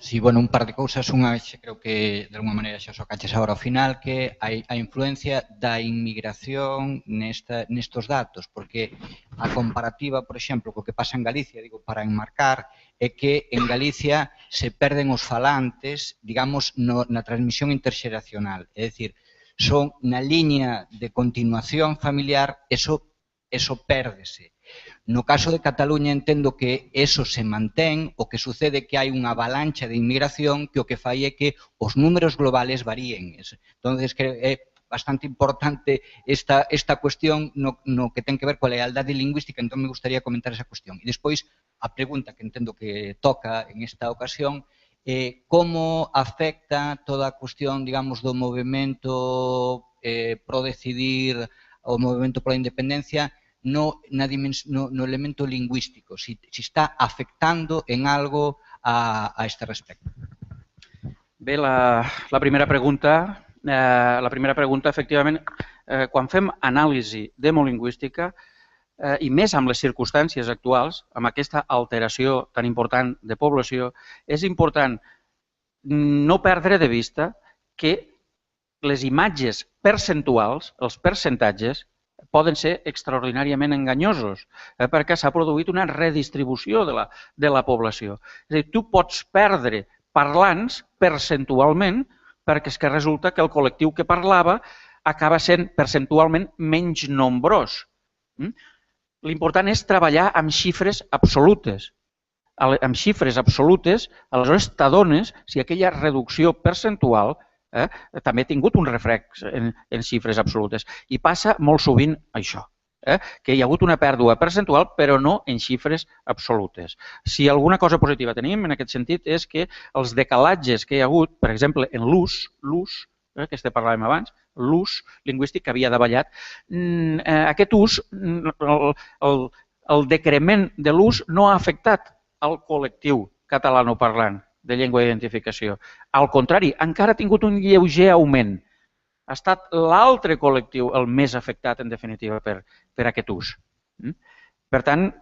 Sí, bueno, un par de cousas. Unha, creo que de alguma maneira xa só caches agora ao final, que a influencia da inmigración nestos datos, porque a comparativa, por exemplo, co que pasa en Galicia, digo, para enmarcar, é que en Galicia se perden os falantes, digamos, na transmisión interxeracional. É dicir, son na liña de continuación familiar, eso pérdese. No caso de Cataluña entendo que eso se mantén, o que sucede que hai unha avalancha de inmigración que o que fai é que os números globales varíen. Entón, é bastante importante esta cuestión no que ten que ver coa lealdade lingüística, entón me gustaría comentar esa cuestión. E despois, a pregunta que entendo que toca en esta ocasión, como afecta toda a cuestión, digamos, do movimento pro decidir, o movimento pola independencia, no elemento lingüístico, si está afectando en algo a este respecto. Bé, la primera pregunta, efectivament, quan fem anàlisi demolingüística, i més amb les circumstàncies actuals, amb aquesta alteració tan important de població, és important no perdre de vista que les imatges percentuals, els percentatges, poden ser extraordinàriament enganyosos, perquè s'ha produït una redistribució de la població. És a dir, tu pots perdre parlants percentualment perquè és que resulta que el col·lectiu que parlava acaba sent percentualment menys nombrós. L'important és treballar amb xifres absolutes. Amb xifres absolutes, aleshores t'adones si aquella reducció percentual també ha tingut un reflex en xifres absolutes. I passa molt sovint això, que hi ha hagut una pèrdua percentual, però no en xifres absolutes. Si alguna cosa positiva tenim en aquest sentit és que els decalatges que hi ha hagut, per exemple, en l'ús, que parlàvem abans, l'ús lingüístic que havia davallat, aquest ús, el decrement de l'ús no ha afectat al col·lectiu catalanoparlant de llengua d'identificació. Al contrari, encara ha tingut un lleuger augment. Ha estat l'altre col·lectiu el més afectat, en definitiva, per aquest ús. Per tant,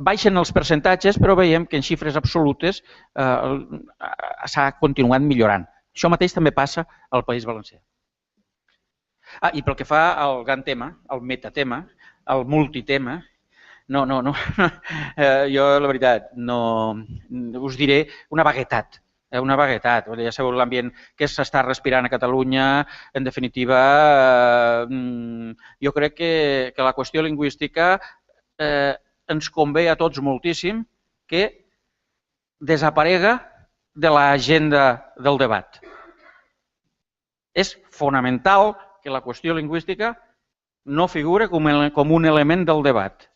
baixen els percentatges, però veiem que en xifres absolutes s'ha continuat millorant. Això mateix també passa al País Valencià. I pel que fa al gran tema, al metatema, al multitema, no. Jo, la veritat, us diré una vaguetat. Ja sabeu l'ambient que s'està respirant a Catalunya. En definitiva, jo crec que la qüestió lingüística ens convé a tots moltíssim que desaparega de l'agenda del debat. És fonamental que la qüestió lingüística no figure com un element del debat.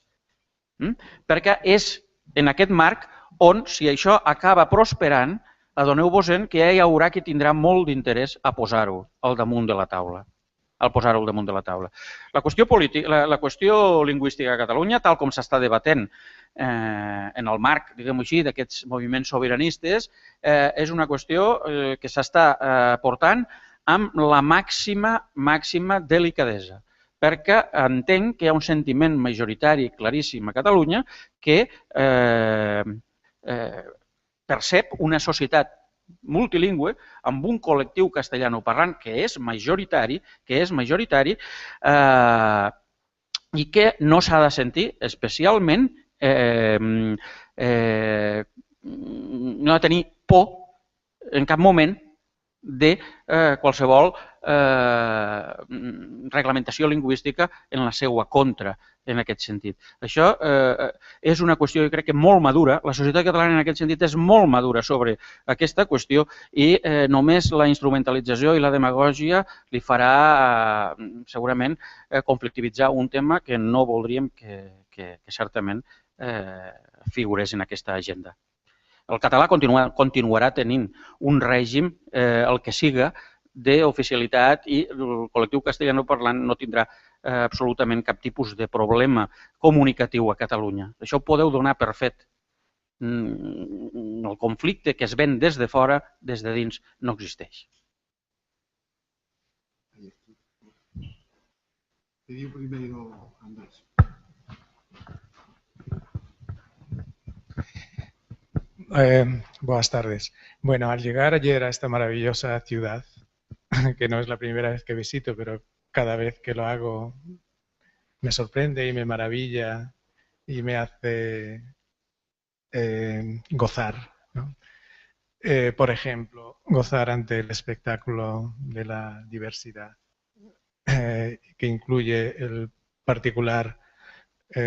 Perquè és en aquest marc on, si això acaba prosperant, adoneu-vos-en que ja hi haurà qui tindrà molt d'interès a posar-ho al damunt de la taula. La qüestió lingüística a Catalunya, tal com s'està debatent en el marc, diguem-ho així, d'aquests moviments sobiranistes, és una qüestió que s'està portant amb la màxima delicadesa, perquè entenc que hi ha un sentiment majoritari claríssim a Catalunya que percep una societat multilingüe amb un col·lectiu castellanoparlant que és majoritari i que no s'ha de sentir especialment, no ha de tenir por en cap moment de qualsevol reglamentació lingüística en la seva contra, en aquest sentit. Això és una qüestió, jo crec que molt madura. La societat catalana en aquest sentit és molt madura sobre aquesta qüestió i només la instrumentalització i la demagògia li farà segurament conflictivitzar un tema que no voldríem que certament figurés en aquesta agenda. El català continuarà tenint un règim, el que siga, d'oficialitat i el col·lectiu castellanoparlant no tindrà absolutament cap tipus de problema comunicatiu a Catalunya. Això ho podeu donar per fet. El conflicte que es ven des de fora, des de dins, no existeix. Pediu primeiro Andrés. Buenas tardes. Bueno, al llegar ayer a esta maravillosa ciudad, que no es la primera vez que visito, pero cada vez que lo hago me sorprende y me maravilla y me hace gozar, ¿no? Por ejemplo, gozar ante el espectáculo de la diversidad, que incluye el particular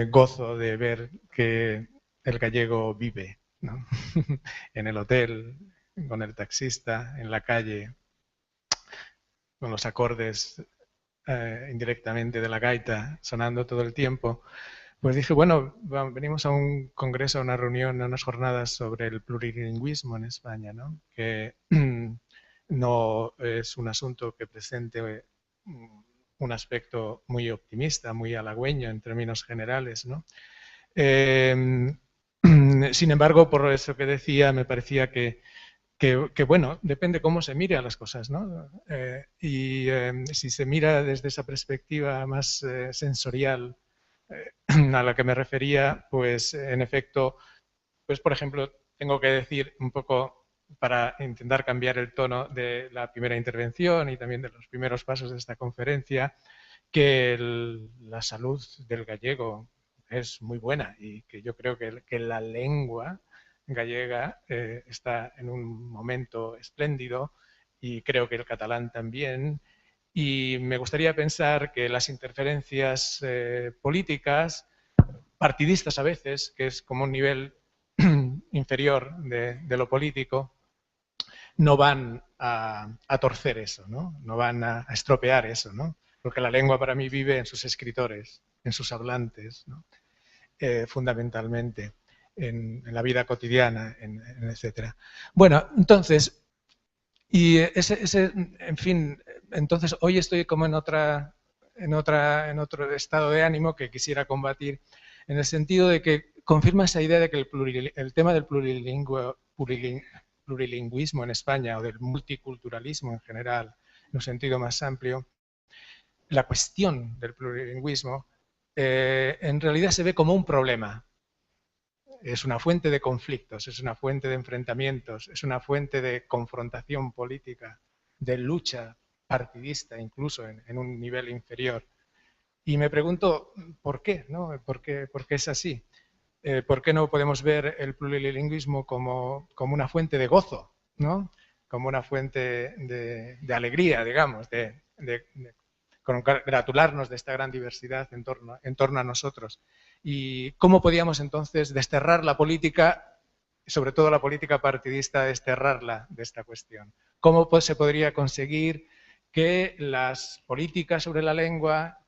gozo de ver que el gallego vive, ¿no? En el hotel, con el taxista, en la calle, con los acordes indirectamente de la gaita sonando todo el tiempo. Pues dije, bueno, venimos a un congreso, a una reunión, a unas jornadas sobre el plurilingüismo en España, ¿no? Que no es un asunto que presente un aspecto muy optimista, muy halagüeño en términos generales, ¿no? Sin embargo, por eso que decía, me parecía que bueno, depende cómo se mire a las cosas, ¿no? Si se mira desde esa perspectiva más sensorial a la que me refería, pues en efecto, pues por ejemplo, tengo que decir un poco para intentar cambiar el tono de la primera intervención y también de los primeros pasos de esta conferencia, que la salud del gallego es muy buena y que yo creo que la lengua gallega está en un momento espléndido y creo que el catalán también. Y me gustaría pensar que las interferencias políticas, partidistas a veces, que es como un nivel inferior de lo político, no van a torcer eso, ¿no? No van a estropear eso, ¿no? Porque la lengua para mí vive en sus escritores, en sus hablantes, ¿no? Fundamentalmente, en la vida cotidiana, etcétera. Bueno, entonces, y en fin, entonces hoy estoy como en otro estado de ánimo que quisiera combatir, en el sentido de que confirma esa idea de que el tema del plurilingüismo en España o del multiculturalismo en general, en un sentido más amplio, la cuestión del plurilingüismo en realidad se ve como un problema. Es una fuente de conflictos, es una fuente de enfrentamientos, es una fuente de confrontación política, de lucha partidista incluso en un nivel inferior. Y me pregunto, ¿por qué? ¿No? ¿Por qué es así? ¿Por qué no podemos ver el plurilingüismo como una fuente de gozo, ¿no? Como una fuente de alegría, digamos, de congratularnos de esta gran diversidad en torno a nosotros? ¿Y cómo podíamos entonces desterrar la política, sobre todo la política partidista, desterrarla de esta cuestión? ¿Cómo se podría conseguir que las políticas sobre la lengua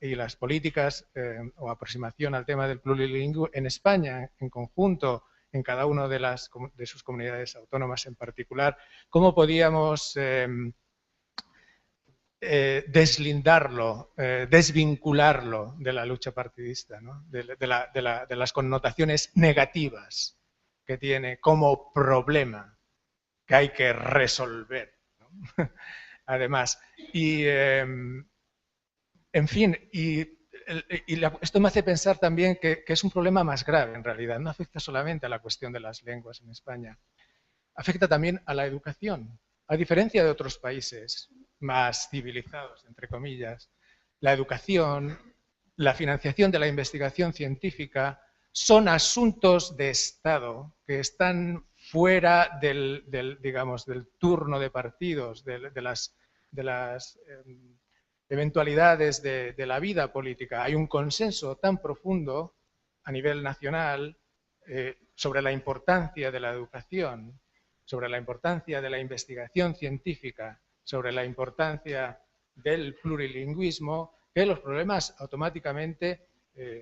y las políticas o aproximación al tema del plurilingüe en España en conjunto, en cada una de sus comunidades autónomas en particular, cómo podíamos deslindarlo, desvincularlo de la lucha partidista, ¿no? de las connotaciones negativas que tiene como problema que hay que resolver, ¿no? Además, y en fin, esto me hace pensar también que es un problema más grave en realidad, no afecta solamente a la cuestión de las lenguas en España, afecta también a la educación. A diferencia de otros países más civilizados, entre comillas, la educación, la financiación de la investigación científica son asuntos de Estado que están fuera digamos, del turno de partidos, de las eventualidades de la vida política. Hay un consenso tan profundo a nivel nacional sobre la importancia de la educación, sobre la importancia de la investigación científica, sobre la importancia del plurilingüismo, que los problemas automáticamente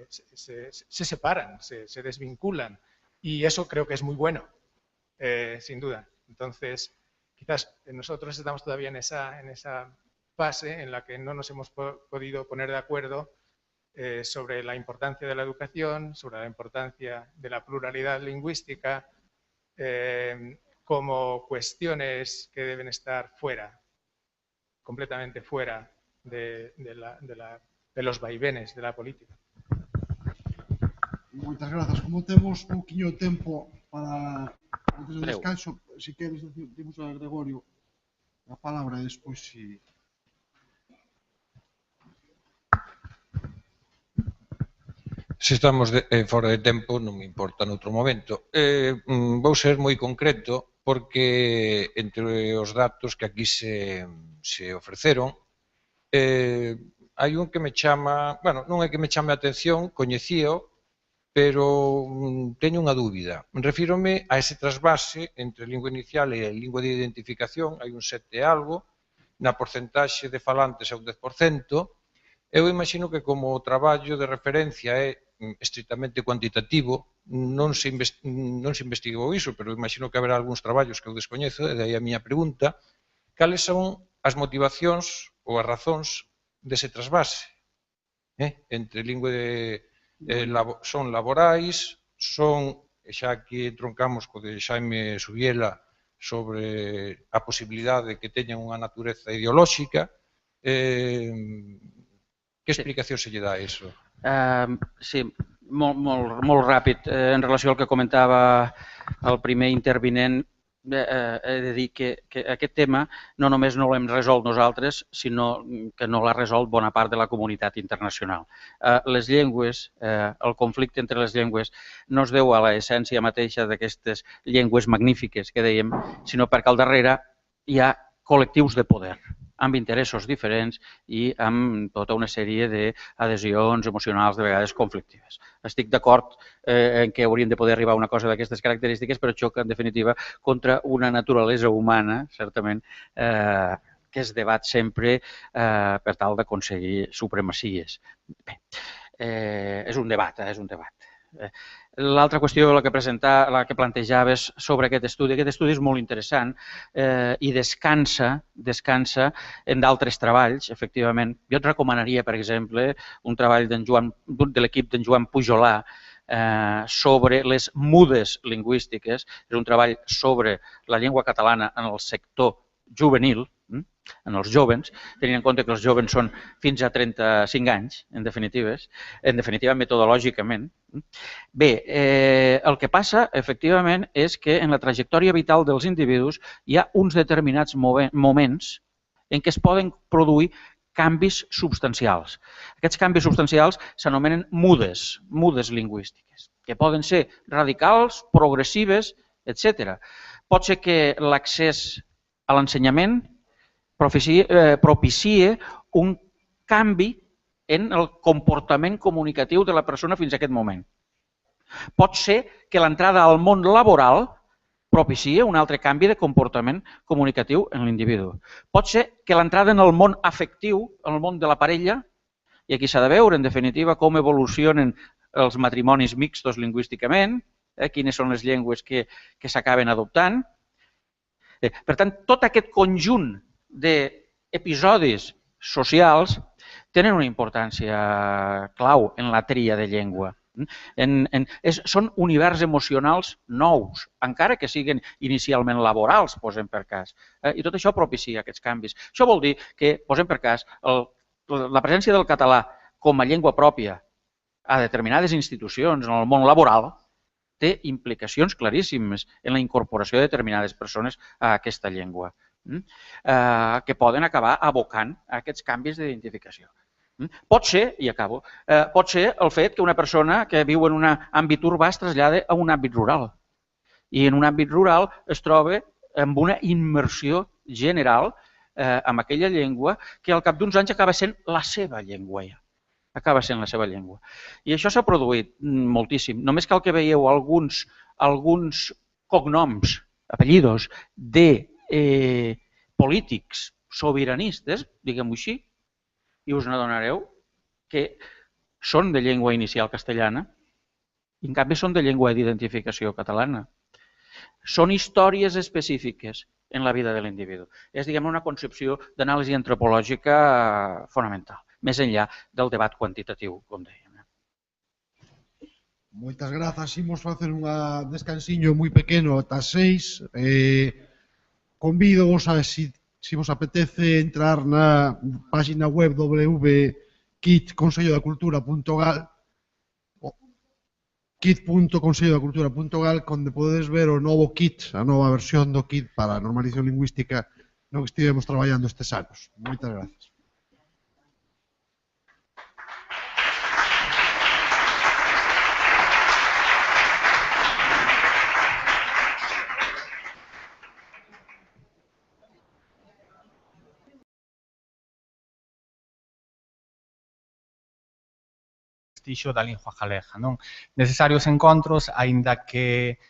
se separan, se desvinculan. Y eso creo que es muy bueno, sin duda. Entonces, quizás nosotros estamos todavía en esa fase en la que no nos hemos podido poner de acuerdo sobre la importancia de la educación, sobre la importancia de la pluralidad lingüística, como cuestiones que deben estar fuera, completamente fuera de los vaivenes de la política. Moitas grazas. Como temos pouquiño tempo, para antes do descanso, si queres, dimos a Gregorio a palabra despois si... Se estamos fora de tempo, non me importa noutro momento. Vou ser moi concreto porque entre os datos que aquí se ofreceron hai un que me chama, bueno, non é que me chame a atención, coñecío, pero teño unha dúbida. Refírome a ese trasvase entre lingua inicial e lingua de identificación, hai un 7 e algo, na porcentaxe de falantes é un 10%. Eu imagino que como o traballo de referencia é estritamente cuantitativo, non se investigou iso, pero imagino que haberá algúns traballos que eu descoñezo, e daí a miña pregunta, cales son as motivacións ou as razóns dese trasvase? Entre lingua son laborais, son, xa que entroncamos co de Xaime Subiela sobre a posibilidade de que teñan unha natureza ideolóxica, que explicación se lle dá a iso? Sí, molt ràpid. En relació al que comentava el primer intervinent, he de dir que aquest tema no només no l'hem resolt nosaltres, sinó que no l'ha resolt bona part de la comunitat internacional. Les llengües, el conflicte entre les llengües, no es deu a l'essència mateixa d'aquestes llengües magnífiques que dèiem, sinó perquè al darrere hi ha col·lectius de poder, amb interessos diferents i amb tota una sèrie d'adhesions emocionals de vegades conflictives. Estic d'acord en què hauríem de poder arribar a una cosa d'aquestes característiques, però xoca en definitiva contra una naturalesa humana, certament, que es debat sempre per tal d'aconseguir supremacies. Bé, és un debat, és un debat. L'altra qüestió, la que plantejaves sobre aquest estudi és molt interessant i descansa en d'altres treballs, efectivament. Jo et recomanaria, per exemple, un treball de l'equip d'en Joan Pujolà sobre les mudes lingüístiques. És un treball sobre la llengua catalana en el sector juvenil, en els jovens, tenint en compte que els jovens són fins a 35 anys, en definitiva metodològicament. Bé, el que passa, efectivament, és que en la trajectòria vital dels individus hi ha uns determinats moments en què es poden produir canvis substancials. Aquests canvis substancials s'anomenen mudes lingüístiques, que poden ser radicals, progressives, etc. Pot ser que l'accés a l'ensenyament propicie un canvi en el comportament comunicatiu de la persona fins a aquest moment. Pot ser que l'entrada al món laboral propicie un altre canvi de comportament comunicatiu en l'individu. Pot ser que l'entrada en el món afectiu, en el món de la parella, i aquí s'ha de veure, en definitiva, com evolucionen els matrimonis mixtos lingüísticament, quines són les llengües que s'acaben adoptant. Per tant, tot aquest conjunt d'episodis socials tenen una importància clau en la tria de llengua. Són univers emocionals nous, encara que siguin inicialment laborals, posem per cas. I tot això propicia aquests canvis. Això vol dir que, posem per cas, la presència del català com a llengua pròpia a determinades institucions en el món laboral té implicacions claríssimes en la incorporació de determinades persones a aquesta llengua, que poden acabar abocant a aquests canvis d'identificació. Pot ser, i acabo, pot ser el fet que una persona que viu en un àmbit urbà es trasllada a un àmbit rural i en un àmbit rural es troba amb una immersió general amb aquella llengua que al cap d'uns anys acaba sent la seva llengua ja. Acaba sent la seva llengua. I això s'ha produït moltíssim. Només cal que veieu alguns cognoms, apellidos, de polítics sobiranistes, diguem-ho així, i us n'adonareu que són de llengua inicial castellana i en canvi són de llengua d'identificació catalana. Són històries específiques en la vida de l'individu. És, diguem, una concepció d'anàlisi antropològica fonamental, més enllà del debat quantitatiu, com dèiem. Moitas grazas. Imos facer un descansiño moi pequeno ata 6. Convídovos a, se vos apetece, entrar na página web www.kitconsellodacultura.gal kit.consellodacultura.gal, onde podedes ver o novo kit, a nova versión do kit para a normalización lingüística no que estivemos traballando estes anos. Moitas gracias. Prestixio da lingua galega, non? Necesarios encontros, aínda que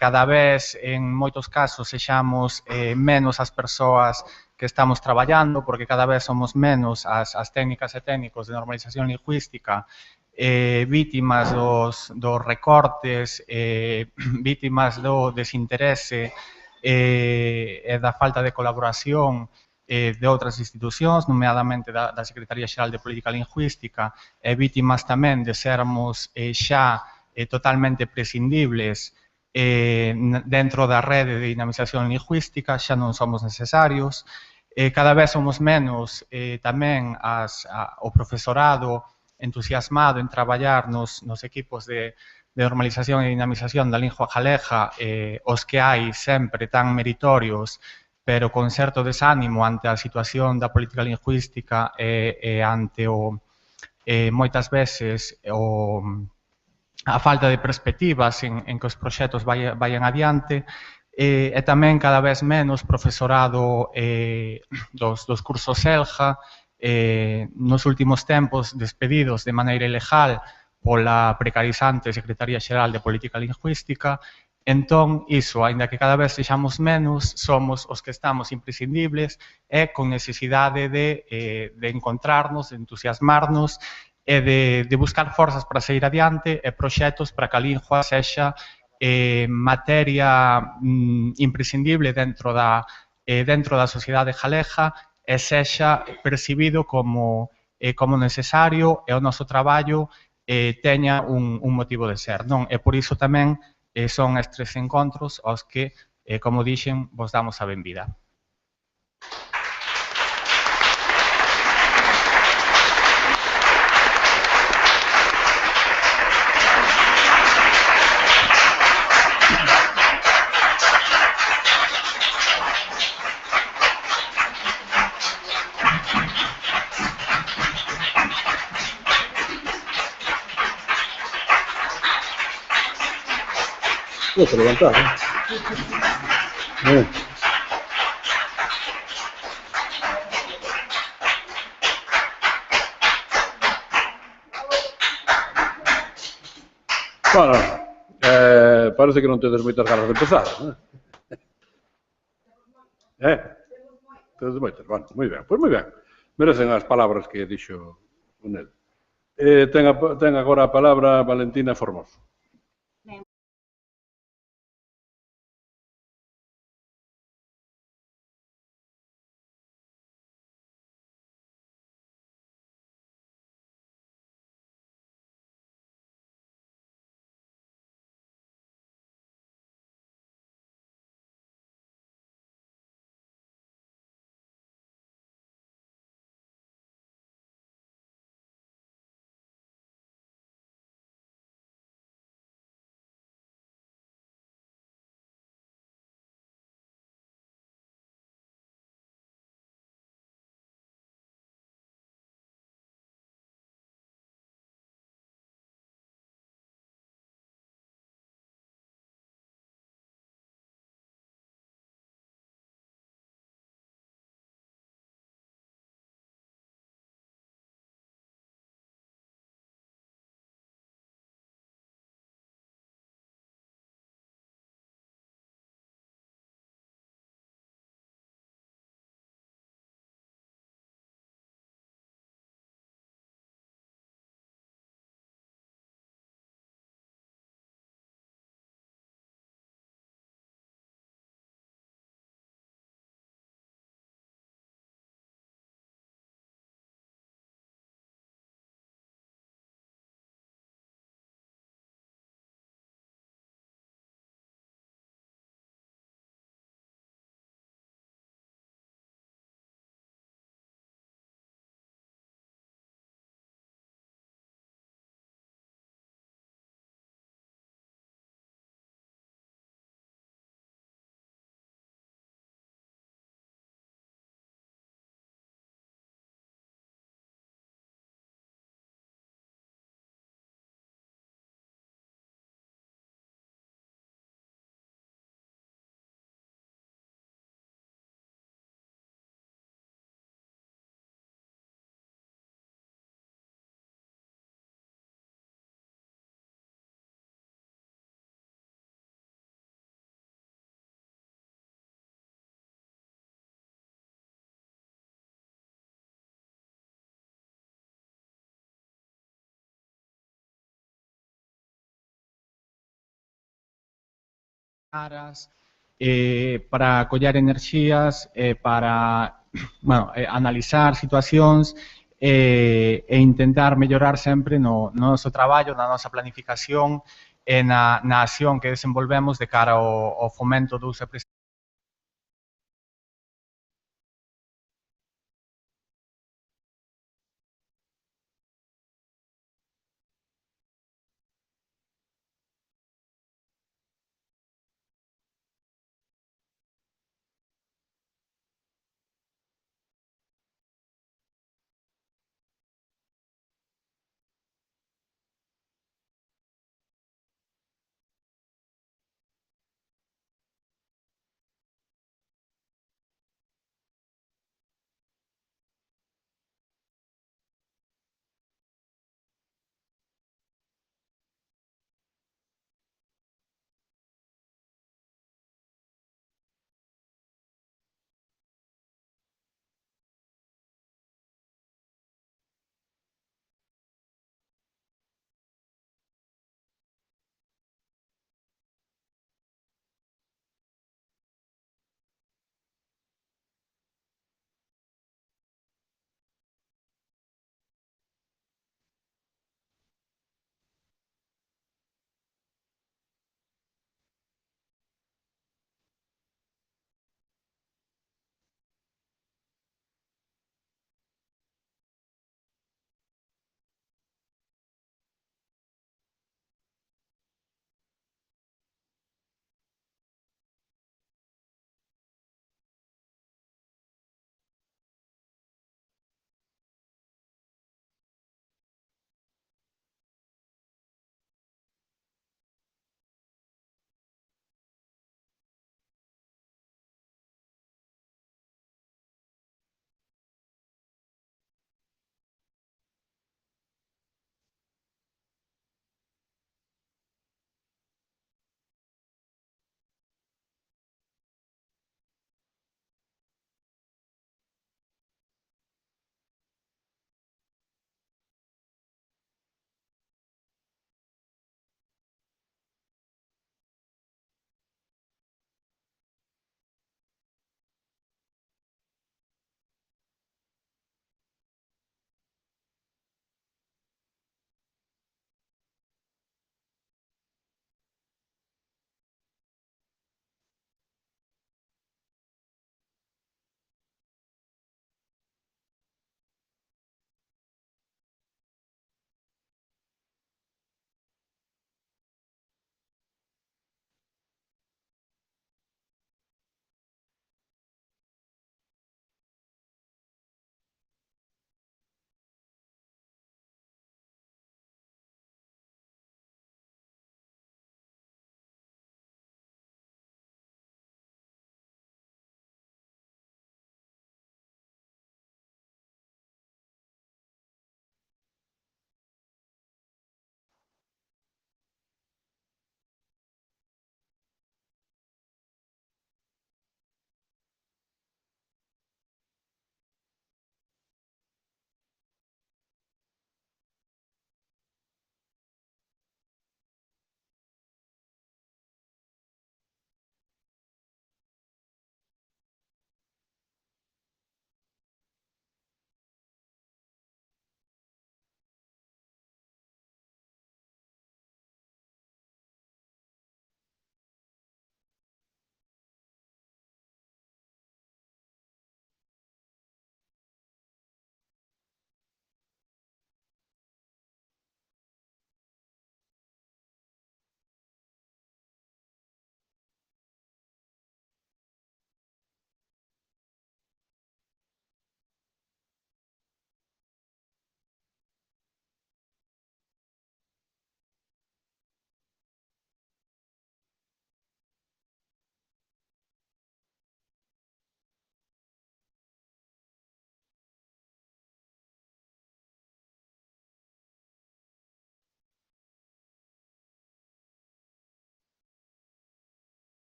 cada vez, en moitos casos, sexamos menos as persoas que estamos traballando, porque cada vez somos menos as técnicas e técnicos de normalización lingüística, vítimas dos recortes, vítimas do desinterese e da falta de colaboración de outras institucións, nomeadamente da Secretaría Xeral de Política Lingüística, e vítimas tamén de sermos xa totalmente prescindibles dentro da rede de dinamización lingüística, xa non somos necesarios. Cada vez somos menos tamén o profesorado entusiasmado en traballar nos equipos de normalización e dinamización da lingua galega, os que hai sempre tan meritorios, pero con certo desánimo ante a situación da política lingüística e ante moitas veces a falta de perspectivas en que os proxectos vayan adiante, e tamén cada vez menos profesorado dos cursos ELGA, nos últimos tempos despedidos de maneira ilegal pola precarizante Secretaría Xeral de Política Lingüística. Entón, iso, aínda que cada vez sexamos menos, somos os que estamos imprescindibles e con necesidade de encontrarnos, de entusiasmarnos e de buscar forzas para seguir adiante e proxectos para que a lingua sexa materia imprescindible dentro da sociedade galega e sexa percibido como necesario e o noso traballo teña un motivo de ser, non? E por iso tamén son estes encontros aos que, como dixen, vos damos a benvida. Puedo levantar, ¿eh? Bueno, parece que non tedes moitas ganas de empezar, Tedes moitas, bueno, moi ben, pois moi ben. Merecen as palabras que dixo Nel. Ten agora a palabra Valentina Formoso. caras, para coller enerxías, para analizar situacións e intentar mellorar sempre no noso traballo, na nosa planificación e na acción que desenvolvemos de cara ao fomento do uso e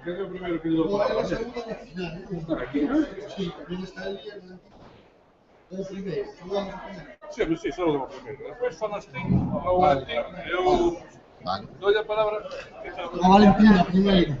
¿Qué es lo primero que le doy palabra? Aquí, ¿no? Sí, también está el primero. Sí, sí, solo lo primero. Después son las yo doy la palabra. A Valentina, primero.